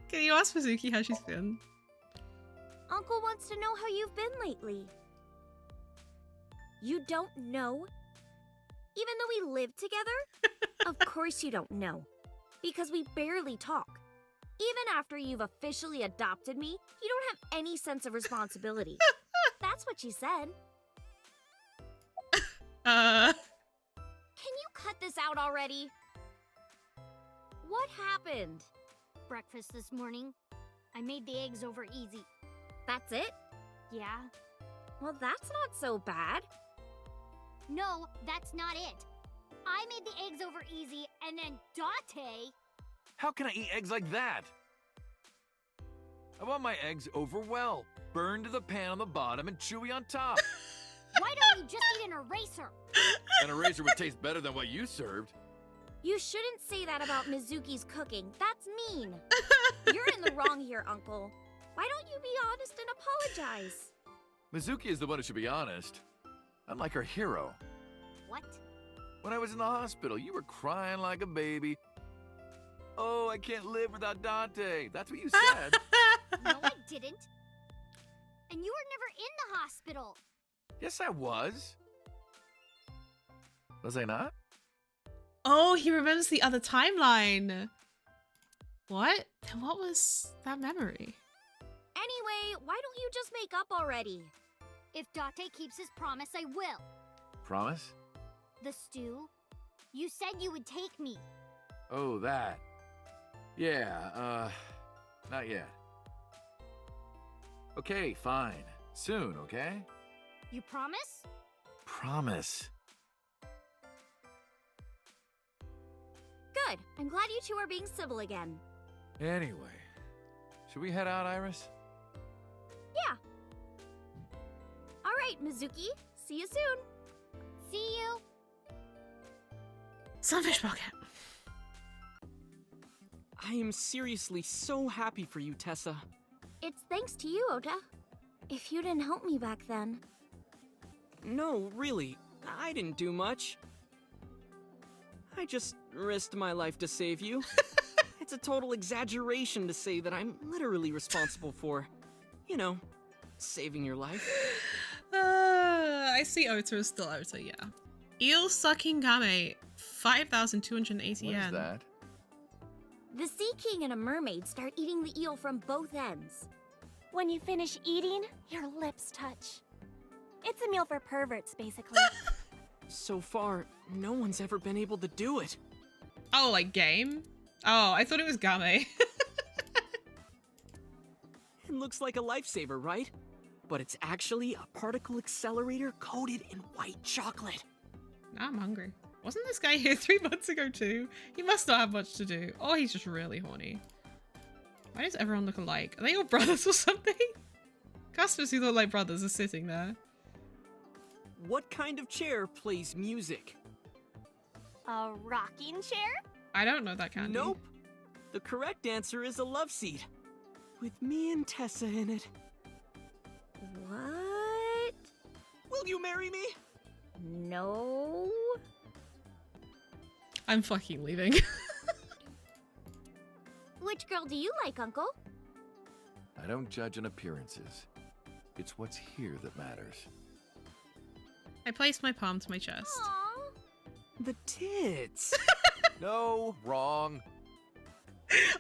Speaker 3: Can you ask Mizuki how she's been?
Speaker 7: Uncle wants to know how you've been lately. You don't know? Even though we live together? Of course you don't know. Because we barely talk. Even after you've officially adopted me, you don't have any sense of responsibility. That's what she said. Can you cut this out already? What happened?
Speaker 13: Breakfast this morning. I made the eggs over easy.
Speaker 7: That's it?
Speaker 13: Yeah.
Speaker 7: Well, that's not so bad.
Speaker 13: No, that's not it. I made the eggs over easy, and then Date...
Speaker 2: How can I eat eggs like that? I want my eggs over well. Burned to the pan on the bottom and chewy on top.
Speaker 13: Why don't you just eat an eraser?
Speaker 2: An eraser would taste better than what you served.
Speaker 7: You shouldn't say that about Mizuki's cooking. That's mean. You're in the wrong here, Uncle. Why don't you be honest and apologize?
Speaker 2: Mizuki is the one who should be honest. I'm like her hero.
Speaker 13: What?
Speaker 2: When I was in the hospital, you were crying like a baby. Oh, I can't live without Dante. That's what you said.
Speaker 13: No, I didn't. And you were never in the hospital.
Speaker 2: Yes, I was. Was I not?
Speaker 3: Oh, he remembers the other timeline. What? Then what was that memory?
Speaker 7: Anyway, why don't you just make up already?
Speaker 13: If Date keeps his promise, I will.
Speaker 2: Promise?
Speaker 13: The stew? You said you would take me.
Speaker 2: Oh, that. Yeah, not yet. Okay, fine. Soon, okay?
Speaker 13: You promise?
Speaker 2: Promise.
Speaker 7: Good. I'm glad you two are being civil again.
Speaker 2: Anyway, should we head out, Iris?
Speaker 7: Yeah. All right, Mizuki. See you soon.
Speaker 13: See you.
Speaker 3: Sunfish Pocket.
Speaker 14: I am seriously so happy for you, Tessa.
Speaker 7: It's thanks to you, Ota. If you didn't help me back then.
Speaker 14: No, really. I didn't do much. I just risked my life to save you. It's a total exaggeration to say that I'm literally responsible for, you know, saving your life.
Speaker 3: I see Ota is still Ota, yeah. Eel sucking game, 5,280 yen.
Speaker 2: What is that?
Speaker 7: The Sea King and a mermaid start eating the eel from both ends. When you finish eating, your lips touch. It's a meal for perverts, basically.
Speaker 14: So far, no one's ever been able to do it.
Speaker 3: Oh, like game? Oh, I thought it was game.
Speaker 14: It looks like a lifesaver, right? But it's actually a particle accelerator coated in white chocolate.
Speaker 3: Now I'm hungry. Wasn't this guy here 3 months ago too? He must not have much to do. Oh, he's just really horny. Why does everyone look alike? Are they all brothers or something? Customers who look like brothers are sitting there.
Speaker 14: What kind of chair plays music?
Speaker 13: A rocking chair?
Speaker 3: I don't know that candy.
Speaker 14: Nope. The correct answer is a love seat. With me and Tessa in it.
Speaker 7: What?
Speaker 14: Will you marry me?
Speaker 3: I'm fucking leaving.
Speaker 13: Which
Speaker 7: Which girl do you like, Uncle?
Speaker 2: I don't judge on appearances. It's what's here that matters.
Speaker 3: I placed my palm to my chest.
Speaker 7: Aww.
Speaker 14: The tits.
Speaker 2: No, wrong.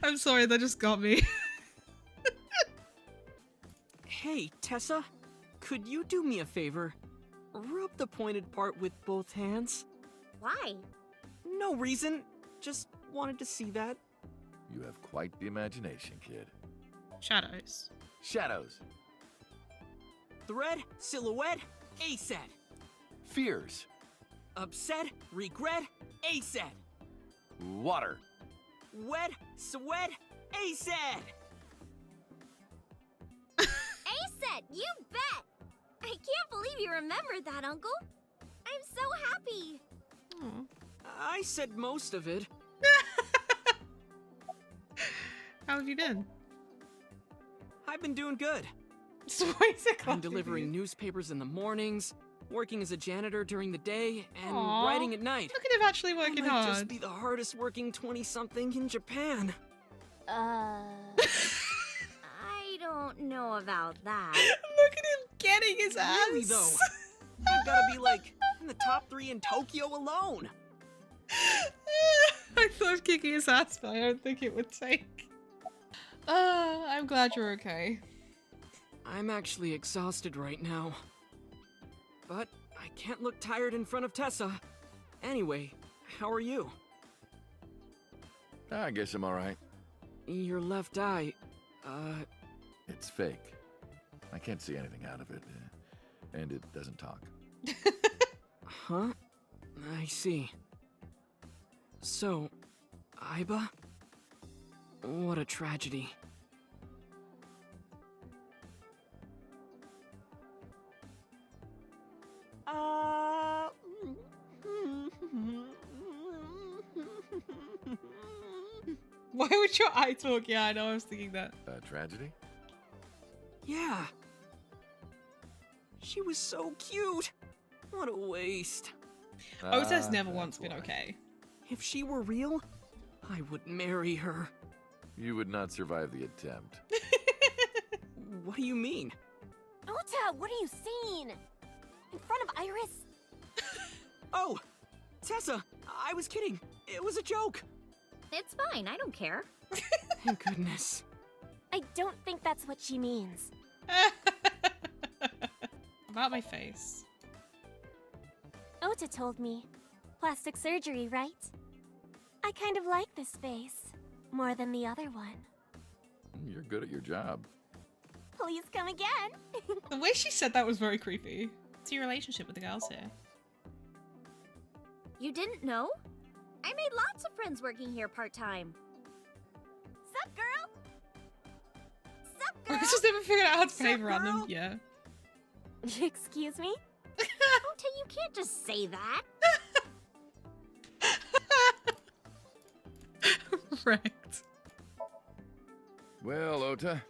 Speaker 3: I'm sorry, that just got me.
Speaker 14: Hey, Tessa, could you do me a favor? Rub the pointed part with both hands.
Speaker 7: Why?
Speaker 14: No reason. Just wanted to see that.
Speaker 2: You have quite the imagination, kid.
Speaker 3: Shadows.
Speaker 2: Shadows.
Speaker 14: Thread, silhouette, ASET.
Speaker 2: Fears.
Speaker 14: Upset, regret, ASET.
Speaker 2: Water.
Speaker 14: Wet, sweat, ASET.
Speaker 7: ASET, you bet! I can't believe you remembered that, Uncle. I'm so happy.
Speaker 3: Aww.
Speaker 14: I said most of it.
Speaker 3: How have you been?
Speaker 14: I've been doing good.
Speaker 3: So why is it
Speaker 14: I'm delivering newspapers in the mornings, working as a janitor during the day, and
Speaker 3: Aww.
Speaker 14: writing at night.
Speaker 3: Look at him actually working
Speaker 14: I might
Speaker 3: hard.
Speaker 14: just be the hardest working 20-something in Japan.
Speaker 7: I don't know about that.
Speaker 3: Look at him getting his ass.
Speaker 14: Really though, I've gotta be like in the top 3 in Tokyo alone.
Speaker 3: I thought of kicking his ass, but I don't think it would take. I'm glad you're okay.
Speaker 14: I'm actually exhausted right now. But I can't look tired in front of Tessa. Anyway, how are you?
Speaker 2: I guess I'm alright.
Speaker 14: Your left eye,
Speaker 2: It's fake. I can't see anything out of it. And it doesn't talk.
Speaker 14: Huh? I see. So, Aiba? What a tragedy.
Speaker 3: Why would your eye talk? Yeah, I know, I was thinking that.
Speaker 2: Tragedy?
Speaker 14: Yeah. She was so cute. What a waste.
Speaker 3: Ota's never once been okay.
Speaker 14: If she were real, I would marry her.
Speaker 2: You would not survive the attempt.
Speaker 14: What do you mean?
Speaker 12: Ota, what are you seeing? In front of Iris?
Speaker 14: Oh, Tessa, I was kidding. It was a joke.
Speaker 7: It's fine, I don't care.
Speaker 14: Thank goodness.
Speaker 12: I don't think that's what she means.
Speaker 3: About my face.
Speaker 12: Ota told me. Plastic surgery, right? I kind of like this face. More than the other one.
Speaker 2: You're good at your job.
Speaker 12: Please come again.
Speaker 3: The way she said that was very creepy. What's your relationship with the girls here?
Speaker 7: You didn't know? I made lots of friends working here part-time.
Speaker 12: Sup, girl? Sup,
Speaker 3: I
Speaker 12: girl?
Speaker 3: just never figured out how to behave
Speaker 12: Sup,
Speaker 3: around them.
Speaker 12: girl?
Speaker 3: Yeah.
Speaker 12: Excuse me?
Speaker 7: Ota, you can't just say that.
Speaker 3: Wrecked.
Speaker 2: Well, Ota,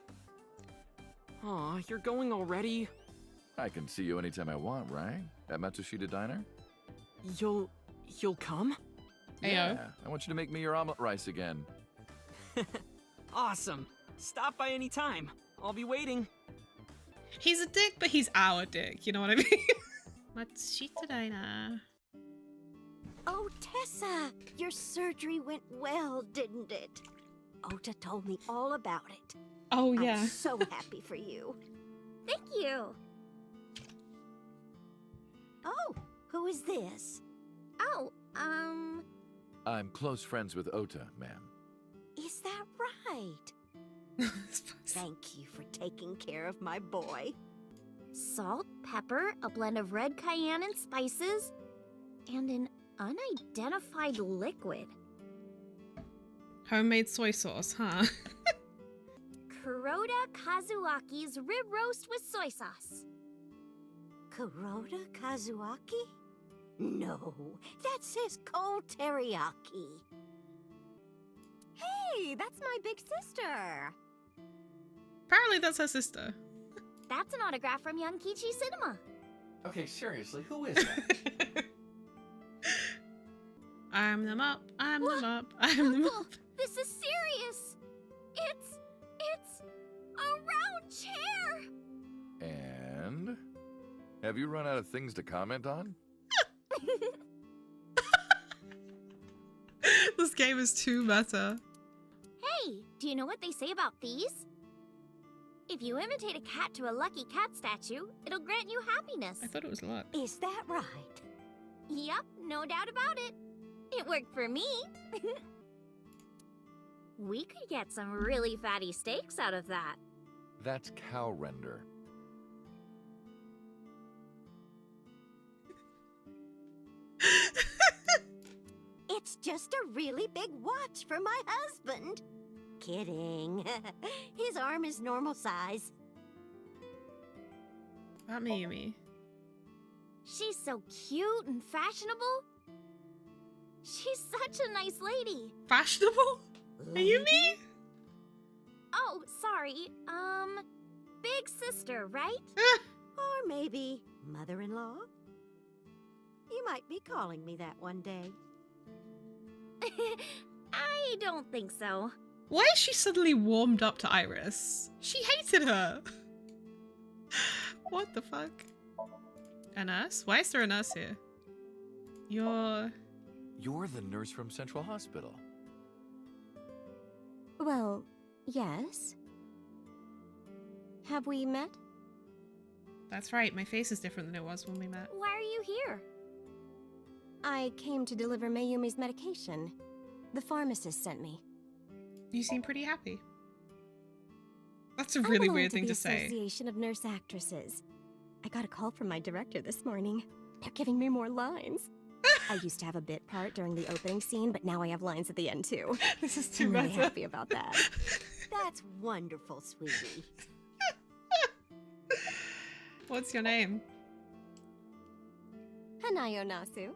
Speaker 14: Aw, you're going already?
Speaker 2: I can see you anytime I want, right? At Matsushita Diner?
Speaker 14: You'll come?
Speaker 3: Ayo.
Speaker 2: Yeah, I want you to make me your omelet rice again.
Speaker 14: Awesome. Stop by any time. I'll be waiting.
Speaker 3: He's a dick, but he's our dick. You know what I mean? Matsushita Diner.
Speaker 12: Oh, Tessa, your surgery went well, didn't it? Ota told me all about it.
Speaker 3: Oh, yeah.
Speaker 12: I'm so happy for you.
Speaker 7: Thank you.
Speaker 12: Oh, who is this?
Speaker 7: Oh,
Speaker 2: I'm close friends with Ota, ma'am.
Speaker 12: Is that right? Thank you for taking care of my boy.
Speaker 7: salt, pepper, a blend of red cayenne and spices, and an unidentified liquid.
Speaker 3: Homemade soy sauce, huh?
Speaker 7: Kuroda Kazuaki's rib roast with soy sauce.
Speaker 12: Kuroda Kazuaki? No, that says cold teriyaki. Hey, that's my big sister.
Speaker 3: Apparently that's her sister.
Speaker 7: That's an autograph from Young Kichi Cinema.
Speaker 2: Okay, seriously, who is that?
Speaker 3: I'm them up, I'm them up, I'm them up.
Speaker 7: This is serious.
Speaker 12: chair!
Speaker 2: And? Have you run out of things to comment on?
Speaker 3: This game is too meta.
Speaker 7: Hey, do you know what they say about thieves? If you imitate a cat to a lucky cat statue, it'll grant you happiness.
Speaker 3: I thought it was luck.
Speaker 12: Is that right?
Speaker 7: Yep, no doubt about it. It worked for me. We could get some really fatty steaks out of that.
Speaker 2: That's cow render.
Speaker 12: It's just a really big watch for my husband. Kidding. His arm is normal size.
Speaker 3: About Mayumi.
Speaker 7: She's so cute and fashionable. She's such a nice lady.
Speaker 3: Fashionable? Mayumi?
Speaker 7: Oh, sorry. Big sister, right?
Speaker 12: Or maybe mother-in-law? You might be calling me that one day.
Speaker 7: I don't think so.
Speaker 3: Why is she suddenly warmed up to Iris? She hated her. What the fuck? A nurse? Why is there a nurse here? You're
Speaker 2: the nurse from Central Hospital.
Speaker 12: Well, yes. Have we met?
Speaker 3: That's right, my face is different than it was when we met.
Speaker 7: Why are you here?
Speaker 12: I came to deliver Mayumi's medication. The pharmacist sent me.
Speaker 3: You seem pretty happy. That's a really weird thing to say.
Speaker 12: Association of Nurse Actresses. I got a call from my director this morning. They're giving me more lines. I used to have a bit part during the opening scene, but now I have lines at the end too.
Speaker 3: This is too
Speaker 12: I'm really
Speaker 3: meta.
Speaker 12: happy about that. That's wonderful, sweetie.
Speaker 3: What's your name?
Speaker 12: Hanayo Nasu.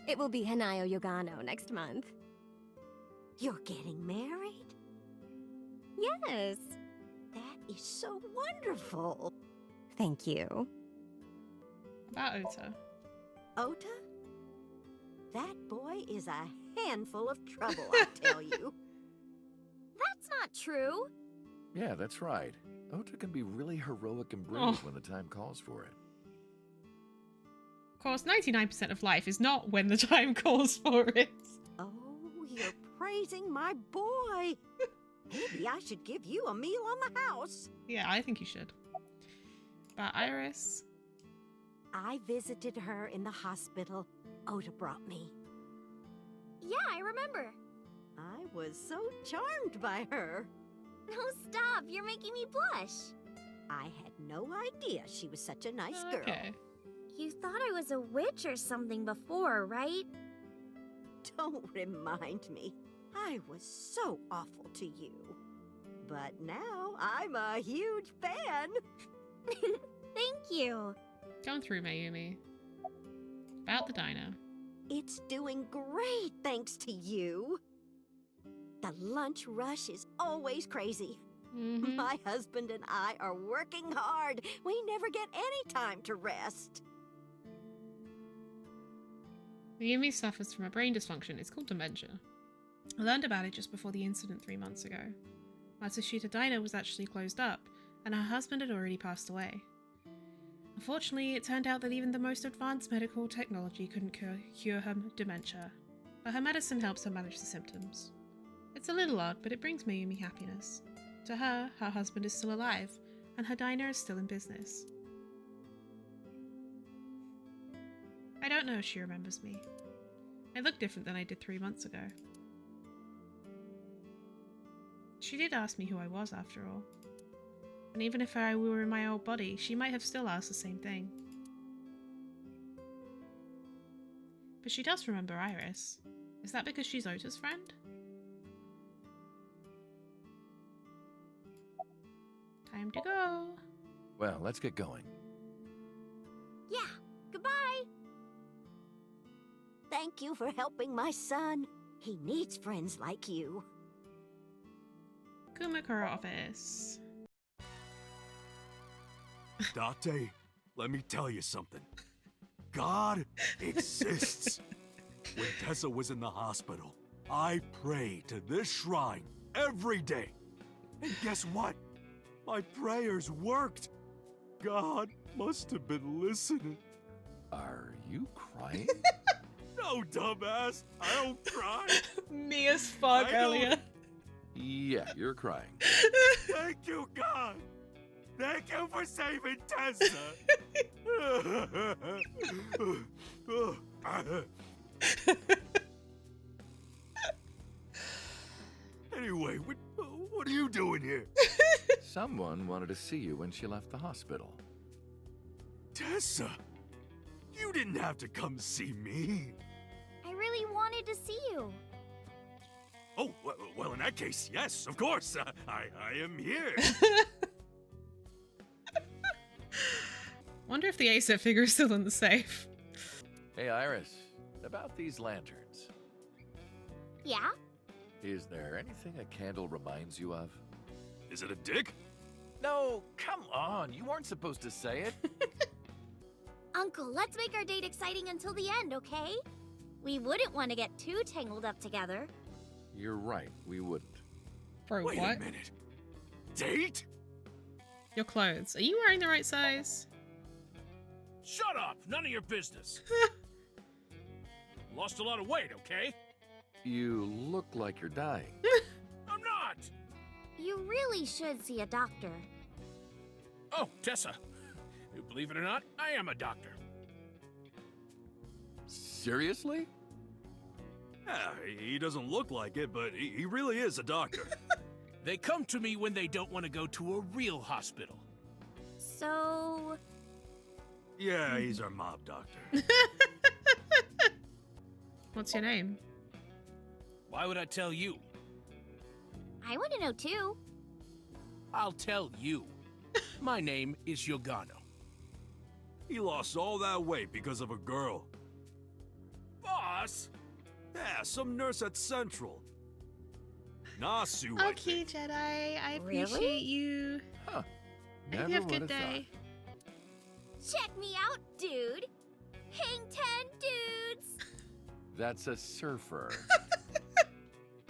Speaker 12: It will be Hanayo Yogano next month. You're getting married? Yes. That is so wonderful. Thank you.
Speaker 3: About Ota.
Speaker 12: Ota? That boy is a handful of trouble, I tell you.
Speaker 7: That's not true.
Speaker 2: Yeah, that's right. Ota can be really heroic and brave when the time calls for it.
Speaker 3: Of course, 99% of life is not when the time calls for it.
Speaker 12: Oh, you're praising my boy. Maybe I should give you a meal on the house.
Speaker 3: Yeah, I think you should. About Iris.
Speaker 12: I visited her in the hospital. Ota brought me.
Speaker 7: Yeah, I remember.
Speaker 12: I was so charmed by her.
Speaker 7: No, stop. You're making me blush.
Speaker 12: I had no idea she was such a nice girl.
Speaker 3: Okay.
Speaker 7: You thought I was a witch or something before, right?
Speaker 12: Don't remind me. I was so awful to you. But now I'm a huge fan.
Speaker 7: Thank you.
Speaker 3: Going through Mayumi. About the diner.
Speaker 12: It's doing great thanks to you. The lunch rush is always crazy. My husband and I are working hard. We never get any time to rest.
Speaker 3: Mayumi suffers from a brain dysfunction. It's called dementia. I learned about it just before the incident 3 months ago. Matsushita Diner was actually closed up, and her husband had already passed away. Unfortunately, it turned out that even the most advanced medical technology couldn't cure her dementia, but her medicine helps her manage the symptoms. It's a little odd, but it brings Mayumi happiness. To her, her husband is still alive, and her diner is still in business. I don't know if she remembers me. I look different than I did 3 months ago. She did ask me who I was, after all. And even if I were in my old body, she might have still asked the same thing. But she does remember Iris. Is that because she's Ota's friend? Time to go.
Speaker 2: Well, let's get going.
Speaker 7: Yeah, goodbye.
Speaker 12: Thank you for helping my son. He needs friends like you.
Speaker 3: Kumakura office.
Speaker 15: Date, let me tell you something. God exists. When Tessa was in the hospital, I prayed to this shrine every day. And guess what? My prayers worked. God must have been listening.
Speaker 2: Are you crying?
Speaker 15: No, dumbass. I don't cry.
Speaker 3: Me as fuck,
Speaker 15: I don't-
Speaker 3: Elliot.
Speaker 2: Yeah, you're crying.
Speaker 15: Thank you, God. Thank you for saving Tessa. Anyway, what are you doing here?
Speaker 2: Someone wanted to see you when she left the hospital.
Speaker 15: Tessa, you didn't have to come see me.
Speaker 7: I really wanted to see you.
Speaker 15: Oh, well, in that case, yes, of course. I am here.
Speaker 3: Wonder if the ASAP figure is still in the safe.
Speaker 2: Hey, Iris, about these lanterns.
Speaker 7: Yeah?
Speaker 2: Is there anything a candle reminds you of?
Speaker 15: Is it a dick?
Speaker 2: No, come on. You weren't supposed to say it.
Speaker 7: Uncle, let's make our date exciting until the end, okay? We wouldn't want to get too tangled up together.
Speaker 2: You're right, we wouldn't.
Speaker 3: Bro,
Speaker 15: Wait
Speaker 3: what?
Speaker 15: a minute. Date?
Speaker 3: Your clothes. Are you wearing the right size?
Speaker 9: Shut up! None of your business. Lost a lot of weight, okay?
Speaker 2: You look like you're dying.
Speaker 9: I'm not!
Speaker 7: You really should see a doctor.
Speaker 9: Oh, Tessa. Believe it or not, I am a doctor.
Speaker 2: Seriously?
Speaker 15: Yeah, he doesn't look like it, but he really is a doctor.
Speaker 9: They come to me when they don't want to go to a real hospital.
Speaker 7: So...
Speaker 15: Yeah, he's our mob doctor.
Speaker 3: What's your name?
Speaker 9: Why would I tell you?
Speaker 7: I want to know too.
Speaker 9: I'll tell you. My name is Yogano.
Speaker 15: He lost all that weight because of a girl.
Speaker 9: Boss!
Speaker 15: Yeah, some nurse at Central. Nasu, I
Speaker 3: Okay,
Speaker 15: think.
Speaker 3: Jedi. I
Speaker 7: Really?
Speaker 3: appreciate you.
Speaker 2: Huh.
Speaker 3: I hope
Speaker 2: Never
Speaker 3: you have a
Speaker 2: would
Speaker 3: good
Speaker 2: have
Speaker 3: day.
Speaker 7: Check me out, dude. Hang 10 dudes.
Speaker 2: That's a surfer.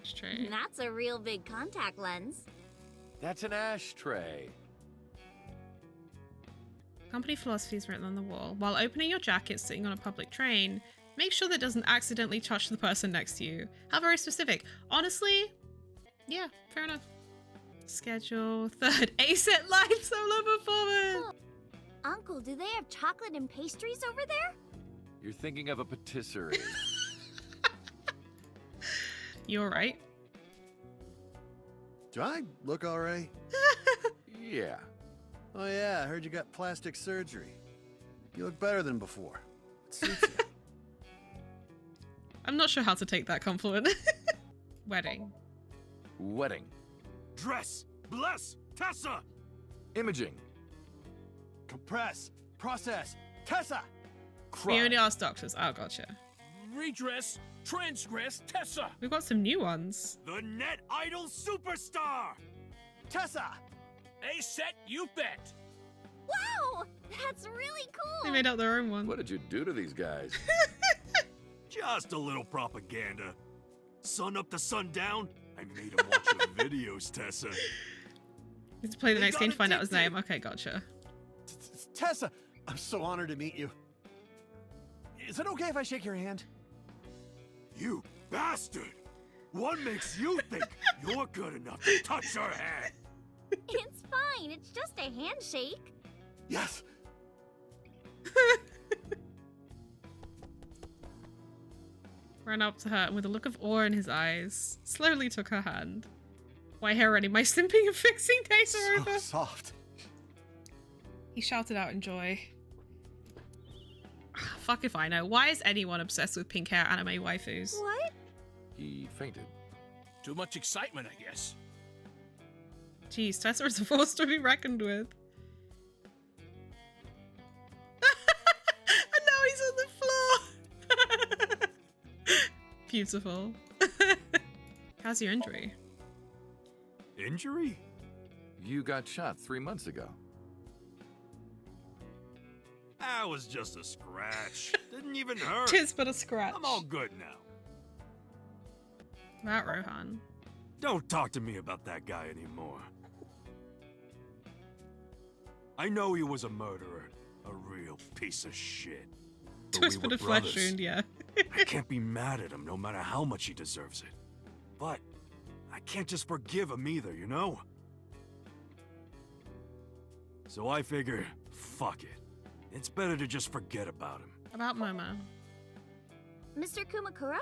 Speaker 3: Straight.
Speaker 7: That's a real big contact lens.
Speaker 2: That's an ashtray.
Speaker 3: Company philosophy is written on the wall. While opening your jacket sitting on a public train, make sure that doesn't accidentally touch the person next to you. How very specific. Honestly, yeah, fair enough. Schedule 3rd ASET live solo performance.
Speaker 7: Uncle, do they have chocolate and pastries over there?
Speaker 2: You're thinking of a patisserie.
Speaker 3: You're right.
Speaker 16: Do I look all right?
Speaker 2: Yeah.
Speaker 16: Oh yeah, I heard you got plastic surgery. You look better than before. It suits you.
Speaker 3: I'm not sure how to take that compliment. Wedding.
Speaker 2: Wedding.
Speaker 15: Dress! Bless! Tessa!
Speaker 2: Imaging.
Speaker 16: Compress. Process. Tessa!
Speaker 3: We only ask doctors. Oh, gotcha.
Speaker 9: Redress, transgress, Tessa!
Speaker 3: We've got some new ones.
Speaker 15: The Net Idol Superstar!
Speaker 16: Tessa!
Speaker 9: ASET, you bet!
Speaker 7: Wow! That's really cool!
Speaker 3: They made up their own one.
Speaker 2: What did you do to these guys?
Speaker 15: Just a little propaganda. Sun up to sundown, I made him watch your videos, Tessa.
Speaker 3: Need to play the
Speaker 15: They
Speaker 3: next game to
Speaker 15: got
Speaker 3: find out his
Speaker 15: addicted.
Speaker 3: name. Okay, gotcha.
Speaker 16: Tessa! I'm so honored to meet you. Is it okay if I shake your hand?
Speaker 15: You bastard! What makes you think you're good enough to touch her hand?
Speaker 7: It's fine. It's just a handshake.
Speaker 16: Yes!
Speaker 3: Ran up to her and with a look of awe in his eyes, slowly took her hand. Why, hair ready, my simping and fixing days are over.
Speaker 16: So soft.
Speaker 3: He shouted out in joy. Fuck if I know. Why is anyone obsessed with pink hair anime waifus?
Speaker 7: What?
Speaker 2: He fainted.
Speaker 9: Too much excitement, I guess.
Speaker 3: Jeez, Tessa is a force to be reckoned with. And now he's on the floor. Beautiful. How's your injury?
Speaker 15: Injury?
Speaker 2: You got shot 3 months ago.
Speaker 15: That was just a scratch. Didn't even hurt.
Speaker 3: Tis but a scratch.
Speaker 15: I'm all good now.
Speaker 3: About Rohan.
Speaker 15: Don't talk to me about that guy anymore. I know he was a murderer. A real piece of shit. But
Speaker 3: Twist
Speaker 15: we
Speaker 3: for
Speaker 15: were
Speaker 3: the flesh
Speaker 15: brothers.
Speaker 3: wound, yeah.
Speaker 15: I can't be mad at him no matter how much he deserves it. But I can't just forgive him either, you know? So I figure, fuck it. It's better to just forget about him.
Speaker 3: About Momo.
Speaker 7: Mr. Kumakura?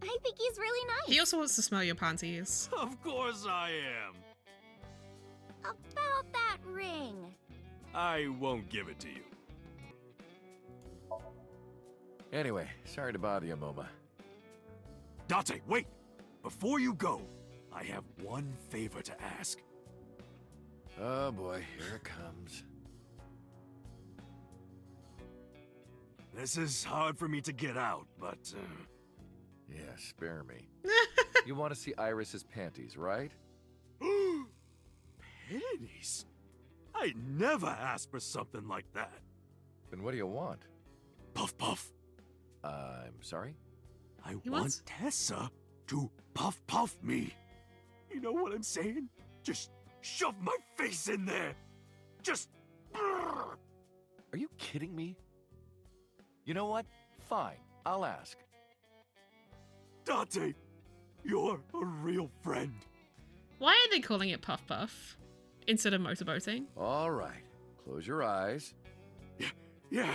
Speaker 7: I think he's really nice.
Speaker 3: He also wants to smell your panties.
Speaker 15: Of course I am.
Speaker 7: About that ring.
Speaker 15: I won't give it to you.
Speaker 2: Anyway, sorry to bother you, Moma.
Speaker 15: Date, wait! Before you go, I have one favor to ask.
Speaker 2: Oh boy, here it comes.
Speaker 15: This is hard for me to get out, but...
Speaker 2: Yeah, spare me. You want to see Iris's panties, right?
Speaker 15: Panties? I never asked for something like that.
Speaker 2: Then what do you want?
Speaker 15: Puff Puff.
Speaker 2: I'm sorry?
Speaker 15: I
Speaker 3: He
Speaker 15: want
Speaker 3: wants-
Speaker 15: Tessa to puff me. You know what I'm saying? Just shove my face in there. Just...
Speaker 2: Are you kidding me? You know what? Fine, I'll ask.
Speaker 15: Date, you're a real friend.
Speaker 3: Why are they calling it Puff Puff instead of motorboating?
Speaker 2: All right, close your eyes.
Speaker 15: Yeah.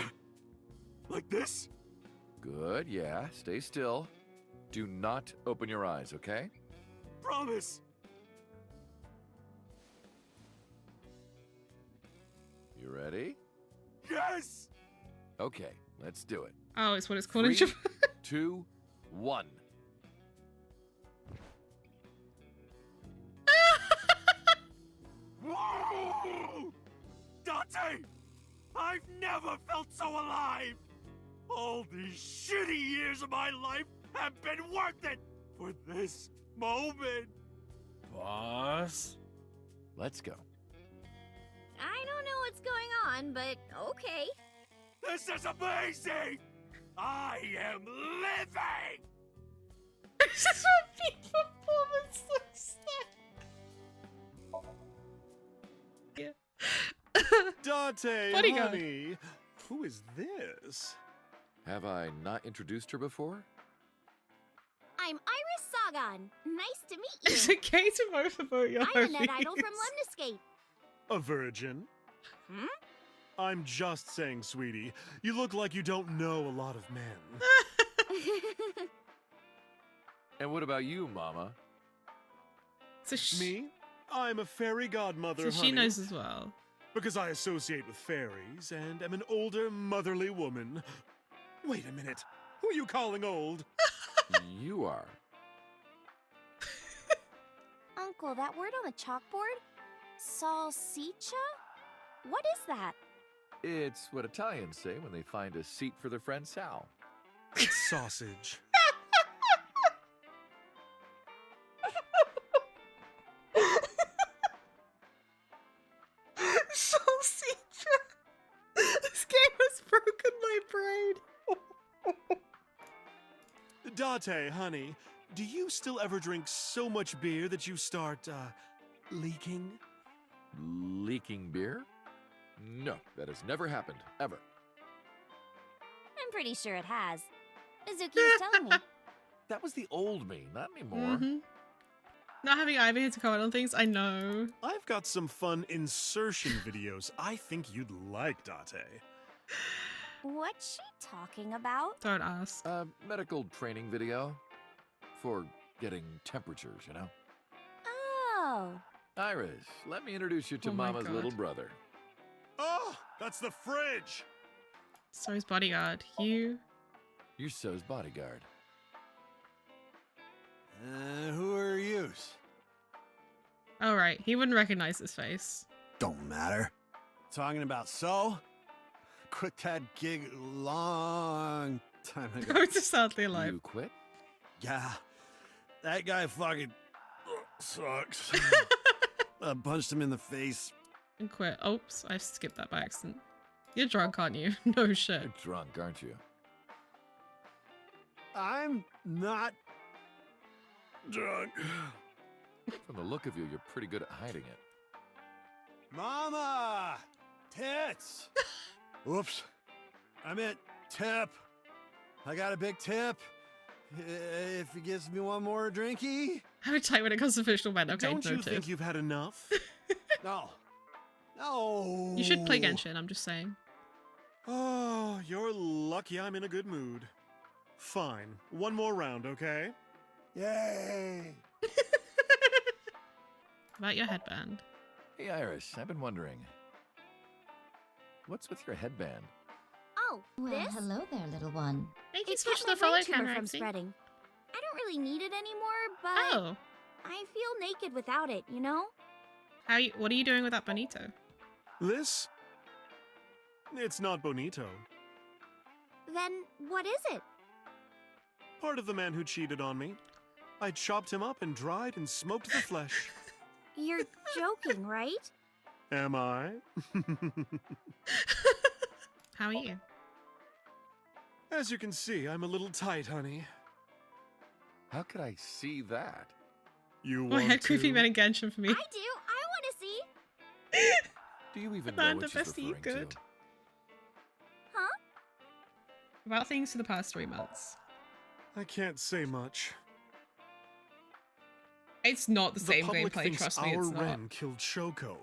Speaker 15: Like this?
Speaker 2: Good, yeah, stay still. Do not open your eyes, okay?
Speaker 15: Promise.
Speaker 2: You ready?
Speaker 15: Yes!
Speaker 2: Okay, let's do it.
Speaker 3: Oh, it's what it's called in
Speaker 2: 3,
Speaker 3: Japan.
Speaker 2: 2, 1.
Speaker 15: Whoa! Date! I've never felt so alive! All these shitty years of my life have been worth it for this moment!
Speaker 9: Boss?
Speaker 2: Let's go.
Speaker 7: I don't know what's going on, but okay.
Speaker 15: This is amazing! I am living!
Speaker 3: This is what peak performance looks like.
Speaker 17: Date,
Speaker 3: Bodyguard.
Speaker 17: honey, who is this?
Speaker 2: Have I not introduced her before?
Speaker 7: I'm Iris Sagan. Nice to meet
Speaker 3: Is
Speaker 7: you.
Speaker 3: it Kate to motorboat your
Speaker 7: I'm a net
Speaker 3: homies?
Speaker 7: idol from Lemniscate.
Speaker 17: A virgin?
Speaker 7: Hmm?
Speaker 17: I'm just saying, sweetie. You look like you don't know a lot of men.
Speaker 2: And what about you, Mama?
Speaker 3: So
Speaker 17: Me? I'm a fairy godmother,
Speaker 3: So
Speaker 17: honey.
Speaker 3: she knows as well.
Speaker 17: Because I associate with fairies and am an older, motherly woman. Wait a minute. Who are you calling old?
Speaker 2: You are.
Speaker 7: Uncle, that word on the chalkboard? Salsicha? What is that?
Speaker 2: It's what Italians say when they find a seat for their friend Sal.
Speaker 17: It's sausage.
Speaker 3: Salsicha. This game has broken my brain.
Speaker 17: Date, honey, do you still ever drink so much beer that you start, leaking?
Speaker 2: Leaking beer? No, that has never happened, ever.
Speaker 7: I'm pretty sure it has. Mizuki was telling me.
Speaker 2: That was the old me, not anymore.
Speaker 3: Not having Ivy here to comment on things, I know.
Speaker 17: I've got some fun insertion videos I think you'd like, Date.
Speaker 7: What's she talking about?
Speaker 3: Don't ask.
Speaker 2: A medical training video for getting temperatures, you know?
Speaker 7: Oh.
Speaker 2: Iris, let me introduce you to
Speaker 3: Oh my
Speaker 2: Mama's
Speaker 3: God.
Speaker 2: little brother.
Speaker 17: Oh, that's the fridge!
Speaker 3: So is bodyguard. You.
Speaker 2: You're So's bodyguard.
Speaker 16: Who are you?
Speaker 3: Oh, right. He wouldn't recognize his face.
Speaker 16: Don't matter. Talking about So? Quit that gig long time ago.
Speaker 3: Go to Sadly Alive.
Speaker 2: You quit?
Speaker 16: Yeah. That guy fucking sucks. I punched him in the face.
Speaker 3: And quit. Oops, I skipped that by accident. You're drunk, aren't you? No shit.
Speaker 2: You're drunk, aren't you?
Speaker 16: I'm not drunk.
Speaker 2: From the look of you, you're pretty good at hiding it.
Speaker 16: Mama! Tits! Oops. I meant tip. I got a big tip. If he gives me one more drinky.
Speaker 3: I'm tight when it comes to fictional men. Okay,
Speaker 17: Don't you
Speaker 3: noted.
Speaker 17: think you've had enough?
Speaker 16: No. No.
Speaker 3: You should play Genshin, I'm just saying.
Speaker 17: Oh, you're lucky I'm in a good mood. Fine. One more round, okay?
Speaker 16: Yay!
Speaker 3: About your headband.
Speaker 2: Hey, Iris, I've been wondering. What's with your headband?
Speaker 7: Oh,
Speaker 18: Well,
Speaker 7: this?
Speaker 18: hello there, little one.
Speaker 3: Thank you
Speaker 7: It's
Speaker 3: so much
Speaker 7: kept
Speaker 3: for
Speaker 7: my
Speaker 3: the follow,
Speaker 7: brain tumor
Speaker 3: Camera
Speaker 7: from
Speaker 3: MC.
Speaker 7: spreading. I don't really need it anymore, but
Speaker 3: Oh.
Speaker 7: I feel naked without it, you know?
Speaker 3: What are you doing with that bonito?
Speaker 17: This? It's not bonito.
Speaker 7: Then what is it?
Speaker 17: Part of the man who cheated on me. I chopped him up and dried and smoked the flesh.
Speaker 7: You're joking, right?
Speaker 17: Am I?
Speaker 3: How are you?
Speaker 17: As you can see, I'm a little tight, honey.
Speaker 2: How could I see that?
Speaker 17: You
Speaker 3: Oh, I
Speaker 17: want
Speaker 3: had creepy
Speaker 17: to?
Speaker 3: men in Genshin for me.
Speaker 7: I do. I want to see.
Speaker 2: Do you even know
Speaker 3: Amanda,
Speaker 2: what she's
Speaker 3: bestie, you
Speaker 2: referring
Speaker 3: good?
Speaker 2: to?
Speaker 7: Huh?
Speaker 3: About things for the past 3 months.
Speaker 17: I can't say much.
Speaker 3: It's not the same
Speaker 17: public
Speaker 3: gameplay,
Speaker 17: thinks
Speaker 3: trust me,
Speaker 17: our
Speaker 3: it's not.
Speaker 17: Ren killed Shoko.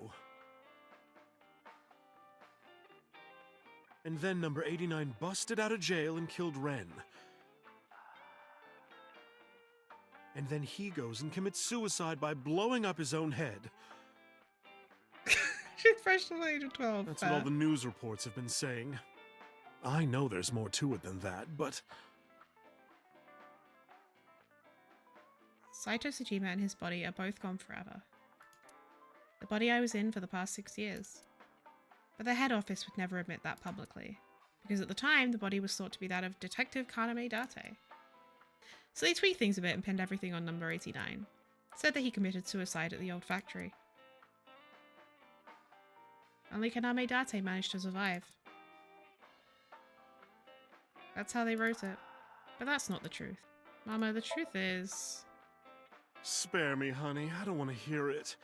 Speaker 17: And then number 89 busted out of jail and killed Ren. And then he goes and commits suicide by blowing up his own head.
Speaker 3: She's fresh from the age of 12.
Speaker 17: That's what all the news reports have been saying. I know there's more to it than that, but
Speaker 3: Saito Sajima and his body are both gone forever. The body I was in for the past 6 years. But the head office would never admit that publicly, because at the time the body was thought to be that of Detective Kaname Date. So they tweaked things a bit and pinned everything on number 89. Said that he committed suicide at the old factory. Only Kaname Date managed to survive. That's how they wrote it. But that's not the truth. Mama, the truth is...
Speaker 17: spare me, honey. I don't want to hear it.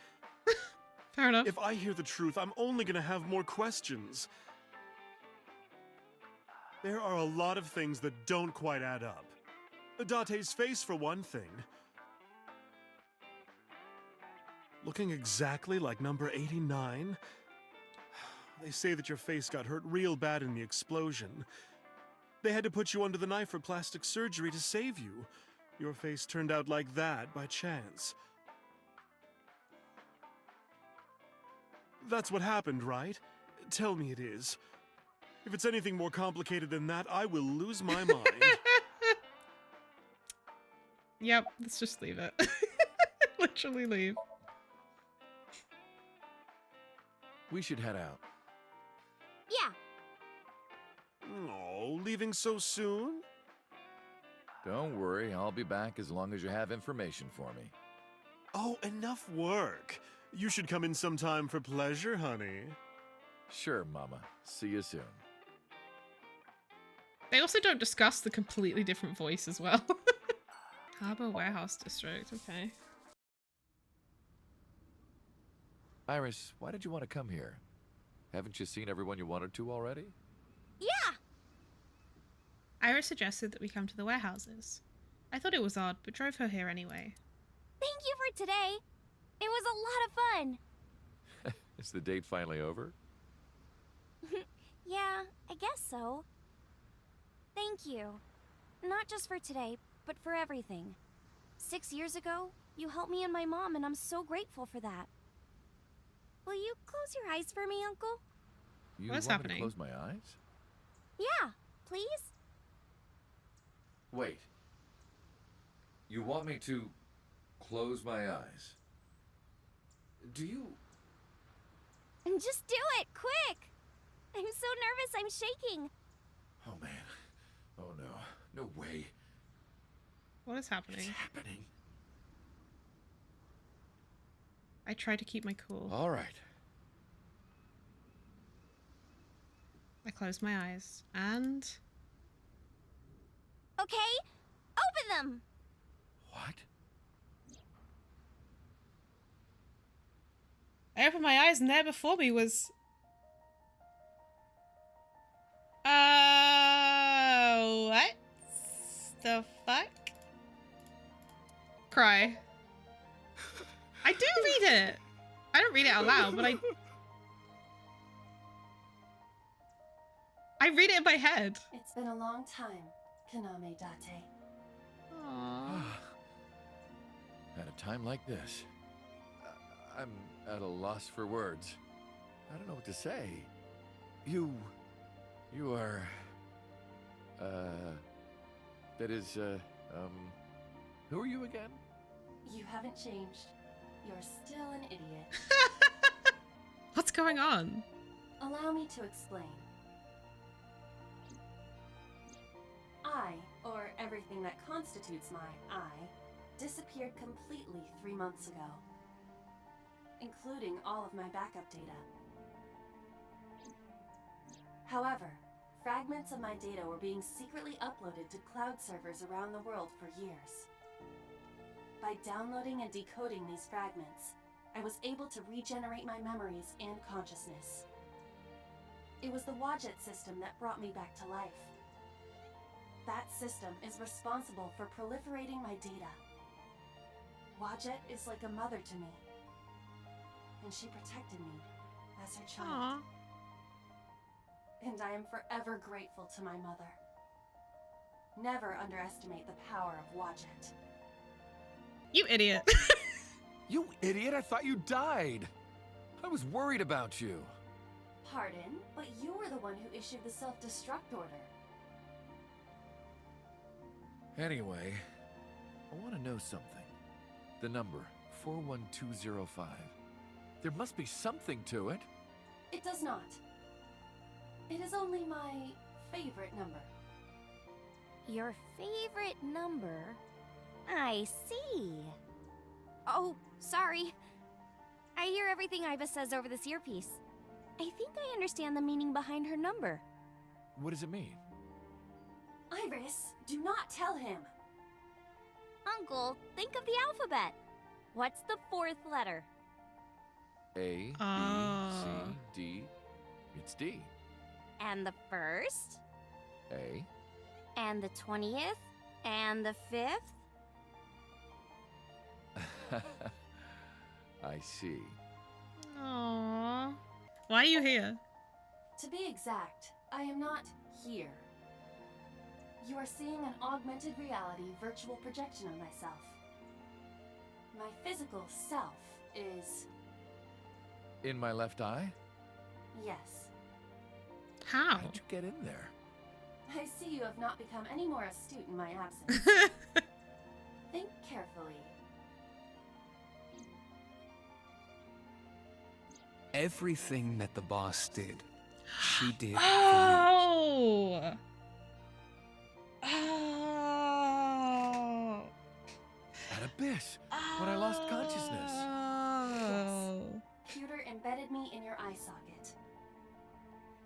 Speaker 3: Fair enough.
Speaker 17: If I hear the truth, I'm only gonna have more questions. There are a lot of things that don't quite add up. Date's face, for one thing. Looking exactly like number 89? They say that your face got hurt real bad in the explosion. They had to put you under the knife for plastic surgery to save you. Your face turned out like that by chance. That's what happened, right? Tell me it is. If it's anything more complicated than that, I will lose my mind.
Speaker 3: Yep, let's just leave it. Literally leave.
Speaker 2: We should head out.
Speaker 7: Yeah.
Speaker 17: Oh, leaving so soon?
Speaker 2: Don't worry, I'll be back as long as you have information for me.
Speaker 17: Oh, enough work. You should come in sometime for pleasure, honey.
Speaker 2: Sure, Mama. See you soon.
Speaker 3: They also don't discuss the completely different voice as well. Harbor Warehouse District, okay.
Speaker 2: Iris, why did you want to come here? Haven't you seen everyone you wanted to already?
Speaker 7: Yeah.
Speaker 3: Iris suggested that we come to the warehouses. I thought it was odd, but drove her here anyway.
Speaker 7: Thank you for today. It was a lot of fun.
Speaker 2: Is the date finally over?
Speaker 7: Yeah, I guess so. Thank you. Not just for today, but for everything. 6 years ago, you helped me and my mom, and I'm so grateful for that. Will you close your eyes for me, Uncle?
Speaker 2: You
Speaker 3: What's
Speaker 2: want me
Speaker 3: happening?
Speaker 2: to close my eyes?
Speaker 7: Yeah, please?
Speaker 2: Wait. You want me to close my eyes? Do you...
Speaker 7: Just do it, quick! I'm so nervous, I'm shaking.
Speaker 2: Oh, man. Oh, no. No way.
Speaker 3: What is happening?
Speaker 2: It's happening.
Speaker 3: I try to keep my cool.
Speaker 2: All right.
Speaker 3: I close my eyes, and...
Speaker 7: Okay, open them!
Speaker 2: What?
Speaker 3: I opened my eyes, and there before me was... The fuck? Cry. I do read it. I don't read it out loud, but I read it in my head.
Speaker 6: It's been a long time, Kaname Date.
Speaker 2: At a time like this, I'm at a loss for words. I don't know what to say. You are, that is, who are you again?
Speaker 6: You haven't changed. You're still an idiot.
Speaker 3: What's going on?
Speaker 6: Allow me to explain. I, or everything that constitutes my I, disappeared completely 3 months ago, including all of my backup data. However, fragments of my data were being secretly uploaded to cloud servers around the world for years. By downloading and decoding these fragments, I was able to regenerate my memories and consciousness. It was the Wadjet system that brought me back to life. That system is responsible for proliferating my data. Wadjet is like a mother to me, and she protected me as her child.
Speaker 3: Aww.
Speaker 6: And I am forever grateful to my mother. Never underestimate the power of Wadjet.
Speaker 3: You idiot.
Speaker 2: You idiot, I thought you died. I was worried about you.
Speaker 6: Pardon, but you were the one who issued the self-destruct order.
Speaker 2: Anyway, I want to know something. The number, 41205. There must be something to it.
Speaker 6: It does not. It is only my favorite number.
Speaker 7: Your favorite number? I see. Oh, sorry. I hear everything Iva says over this earpiece. I think I understand the meaning behind her number.
Speaker 2: What does it mean?
Speaker 6: Iris, do not tell him.
Speaker 7: Uncle, think of the alphabet. What's the fourth letter?
Speaker 2: A, B, C, D. It's D.
Speaker 7: And the first?
Speaker 2: A.
Speaker 7: And the 20th? And the 5th?
Speaker 2: I see.
Speaker 3: Aww. Why are you here?
Speaker 6: To be exact, I am not here. You are seeing an augmented reality virtual projection of myself. My physical self is...
Speaker 2: In my left eye?
Speaker 6: Yes.
Speaker 3: How?
Speaker 2: How'd you get in there?
Speaker 6: I see you have not become any more astute in my absence. Think carefully.
Speaker 5: Everything that the boss did, she did
Speaker 3: Oh! Oh!
Speaker 2: At Abyss, when I lost consciousness.
Speaker 3: Oh.
Speaker 6: Computer embedded me in your eye socket.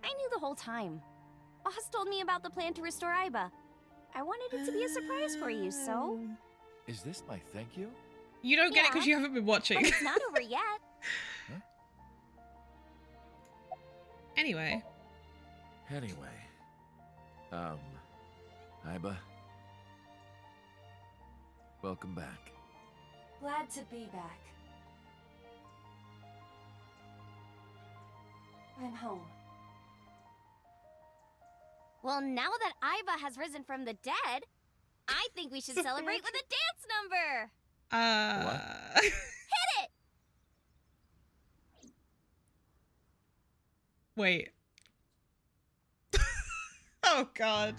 Speaker 7: I knew the whole time. Boss told me about the plan to restore Iba. I wanted it to be a surprise for you, so...
Speaker 2: Is this my thank you?
Speaker 3: You don't get it because you haven't been watching.
Speaker 7: But it's not over yet.
Speaker 2: Huh?
Speaker 3: Anyway.
Speaker 2: Iba. Welcome back.
Speaker 6: Glad to be back. I'm home.
Speaker 7: Well, now that Iba has risen from the dead, I think we should celebrate with a dance number!
Speaker 2: What?
Speaker 7: Hit it!
Speaker 3: Wait. Oh, God.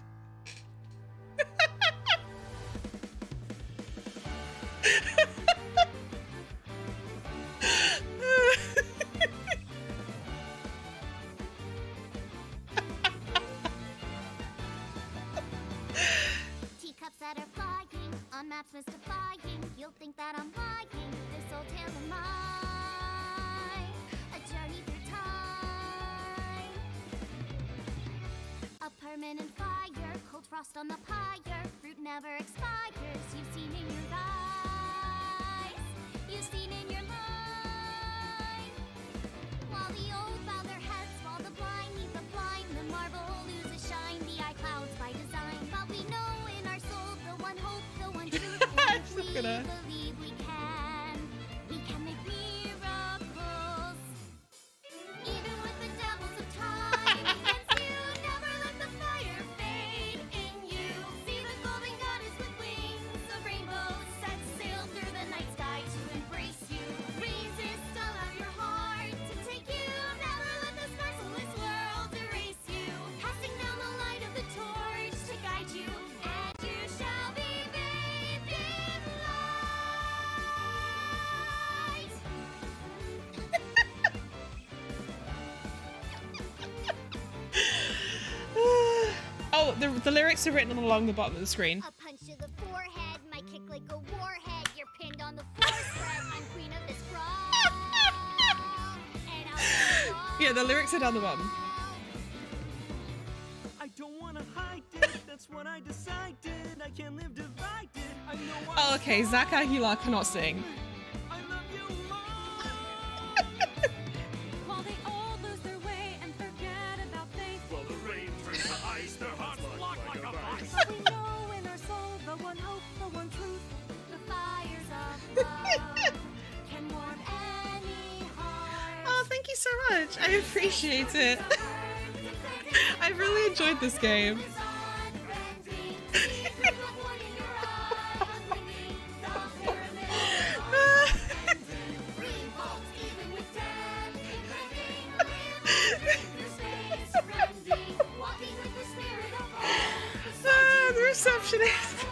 Speaker 13: Teacups that are flying on maps mystifying. You'll think that I'm lying. This old tale of mine, a journey through time. A permanent fire, cold frost on the pyre. Fruit never expires. You've seen in your eyes. You've seen in your mind. While the old bow their heads, while the blind meet the blind, the marble loses shine. The eye clouds by design, but we know in our soul the
Speaker 3: gonna.
Speaker 13: Believe we can. We can make miracles. Even with the devils of time against you, never let the fire fade in you. See the golden goddess with wings of rainbows set sail through the night sky to embrace you. Resist, allow your heart to take you. Never let this merciless world erase you. Passing down the light of the torch to guide you, and you shall be bathed in light.
Speaker 3: Oh, the lyrics are written along the bottom of the screen.
Speaker 13: A punch to the forehead, my kick like a warhead. You're pinned on the floor spread. I'm queen of this brawl. And I'll
Speaker 3: Yeah, the lyrics are down the bottom.
Speaker 14: I don't wanna hide it, that's what I decided. I can't live divided. I know
Speaker 3: Oh, okay. Zach Aguilar cannot sing.
Speaker 11: While they all lose their way and forget about faith.
Speaker 15: While the rain turns to ice, their hearts lock like a vice.
Speaker 11: But we know in our soul the one hope, the one truth.
Speaker 13: the fires of love can warm any heart.
Speaker 3: Oh, thank you so much. I appreciate it. I really enjoyed this game. The receptionist.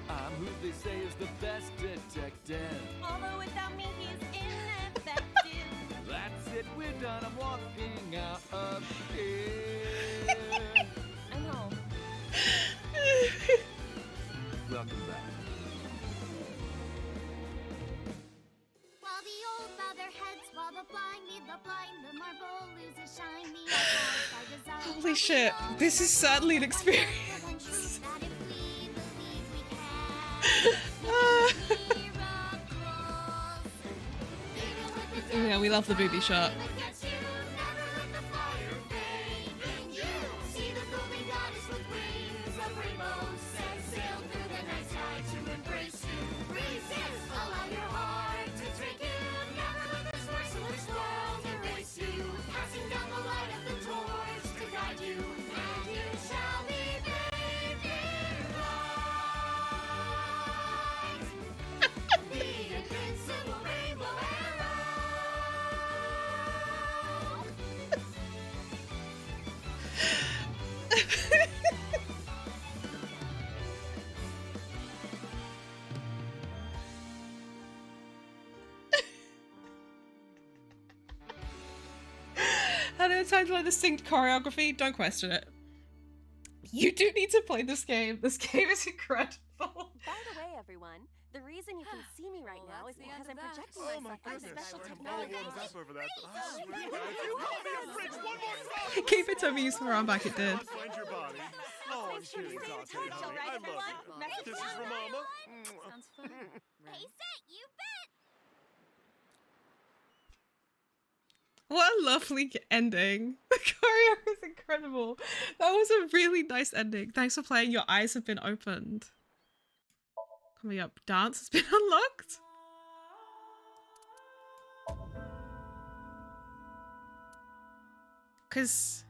Speaker 18: I'm who they say is the best detective.
Speaker 11: Although without me he's ineffective.
Speaker 18: That's it, we're done. I'm walking out of here.
Speaker 11: I'm home.
Speaker 18: Welcome back.
Speaker 13: While the old bow their heads, while the blind lead the blind, the marble loses shine. The eyeballs by design.
Speaker 3: Holy shit, this is certainly an experience. Yeah, we love the booby shot. How many times do I distinct choreography? Don't question it. You do need to play this game. This game is incredible.
Speaker 19: By the way, everyone, the reason you can see me right now is because I'm projecting
Speaker 15: Oh my
Speaker 19: myself
Speaker 15: goodness,
Speaker 19: onto special
Speaker 15: I'm all warmed
Speaker 19: technology.
Speaker 15: up over that. I swear, if you call me a fridge one more time,
Speaker 3: Keep it to me, so I'm back it did.
Speaker 15: I'll find your body. Oh, I'm kidding, Dante, honey. I love you. This is for Mama.
Speaker 13: Sounds fun. Face it, you bet.
Speaker 3: What a lovely ending. The choreo is incredible. That was a really nice ending. Thanks for playing. Your eyes have been opened. Coming up, dance has been unlocked. Because...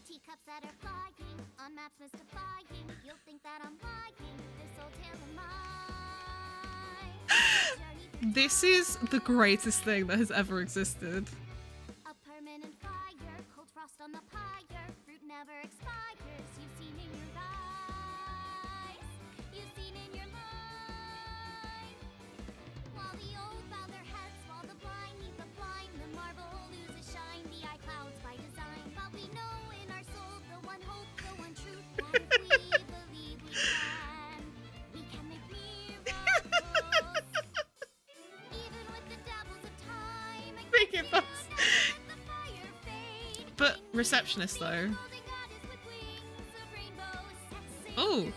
Speaker 13: Teacups that are flying, on maps mystifying. You'll think that I'm lying. This old tale of mine.
Speaker 3: This is the greatest thing that has ever existed.
Speaker 13: A permanent fire, cold frost on the pyre. Fruit never expires. You've seen in your eyes. You've seen in your life. While the old bow their heads, while the blind meet the blind, the marble loses shine. The eye clouds by design. But we know in our soul the one hope, the one truth. That if we believe we can make miracles. Even with the devils of time
Speaker 3: It does. But receptionist though. Oh.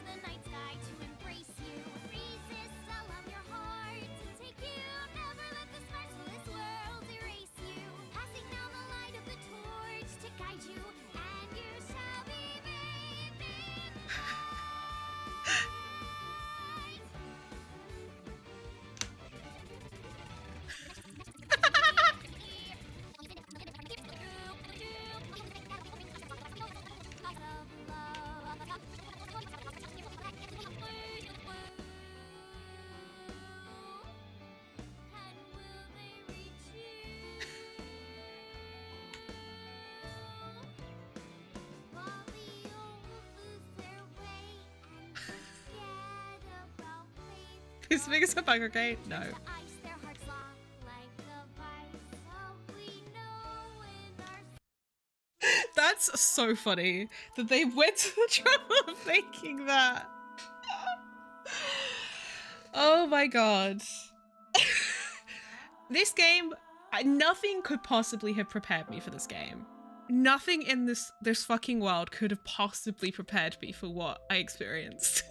Speaker 3: Is Vegas a bugger gate? No. That's so funny that they went to the trouble of making that. Oh my god. This game, nothing could possibly have prepared me for this game. Nothing in this fucking world could have possibly prepared me for what I experienced.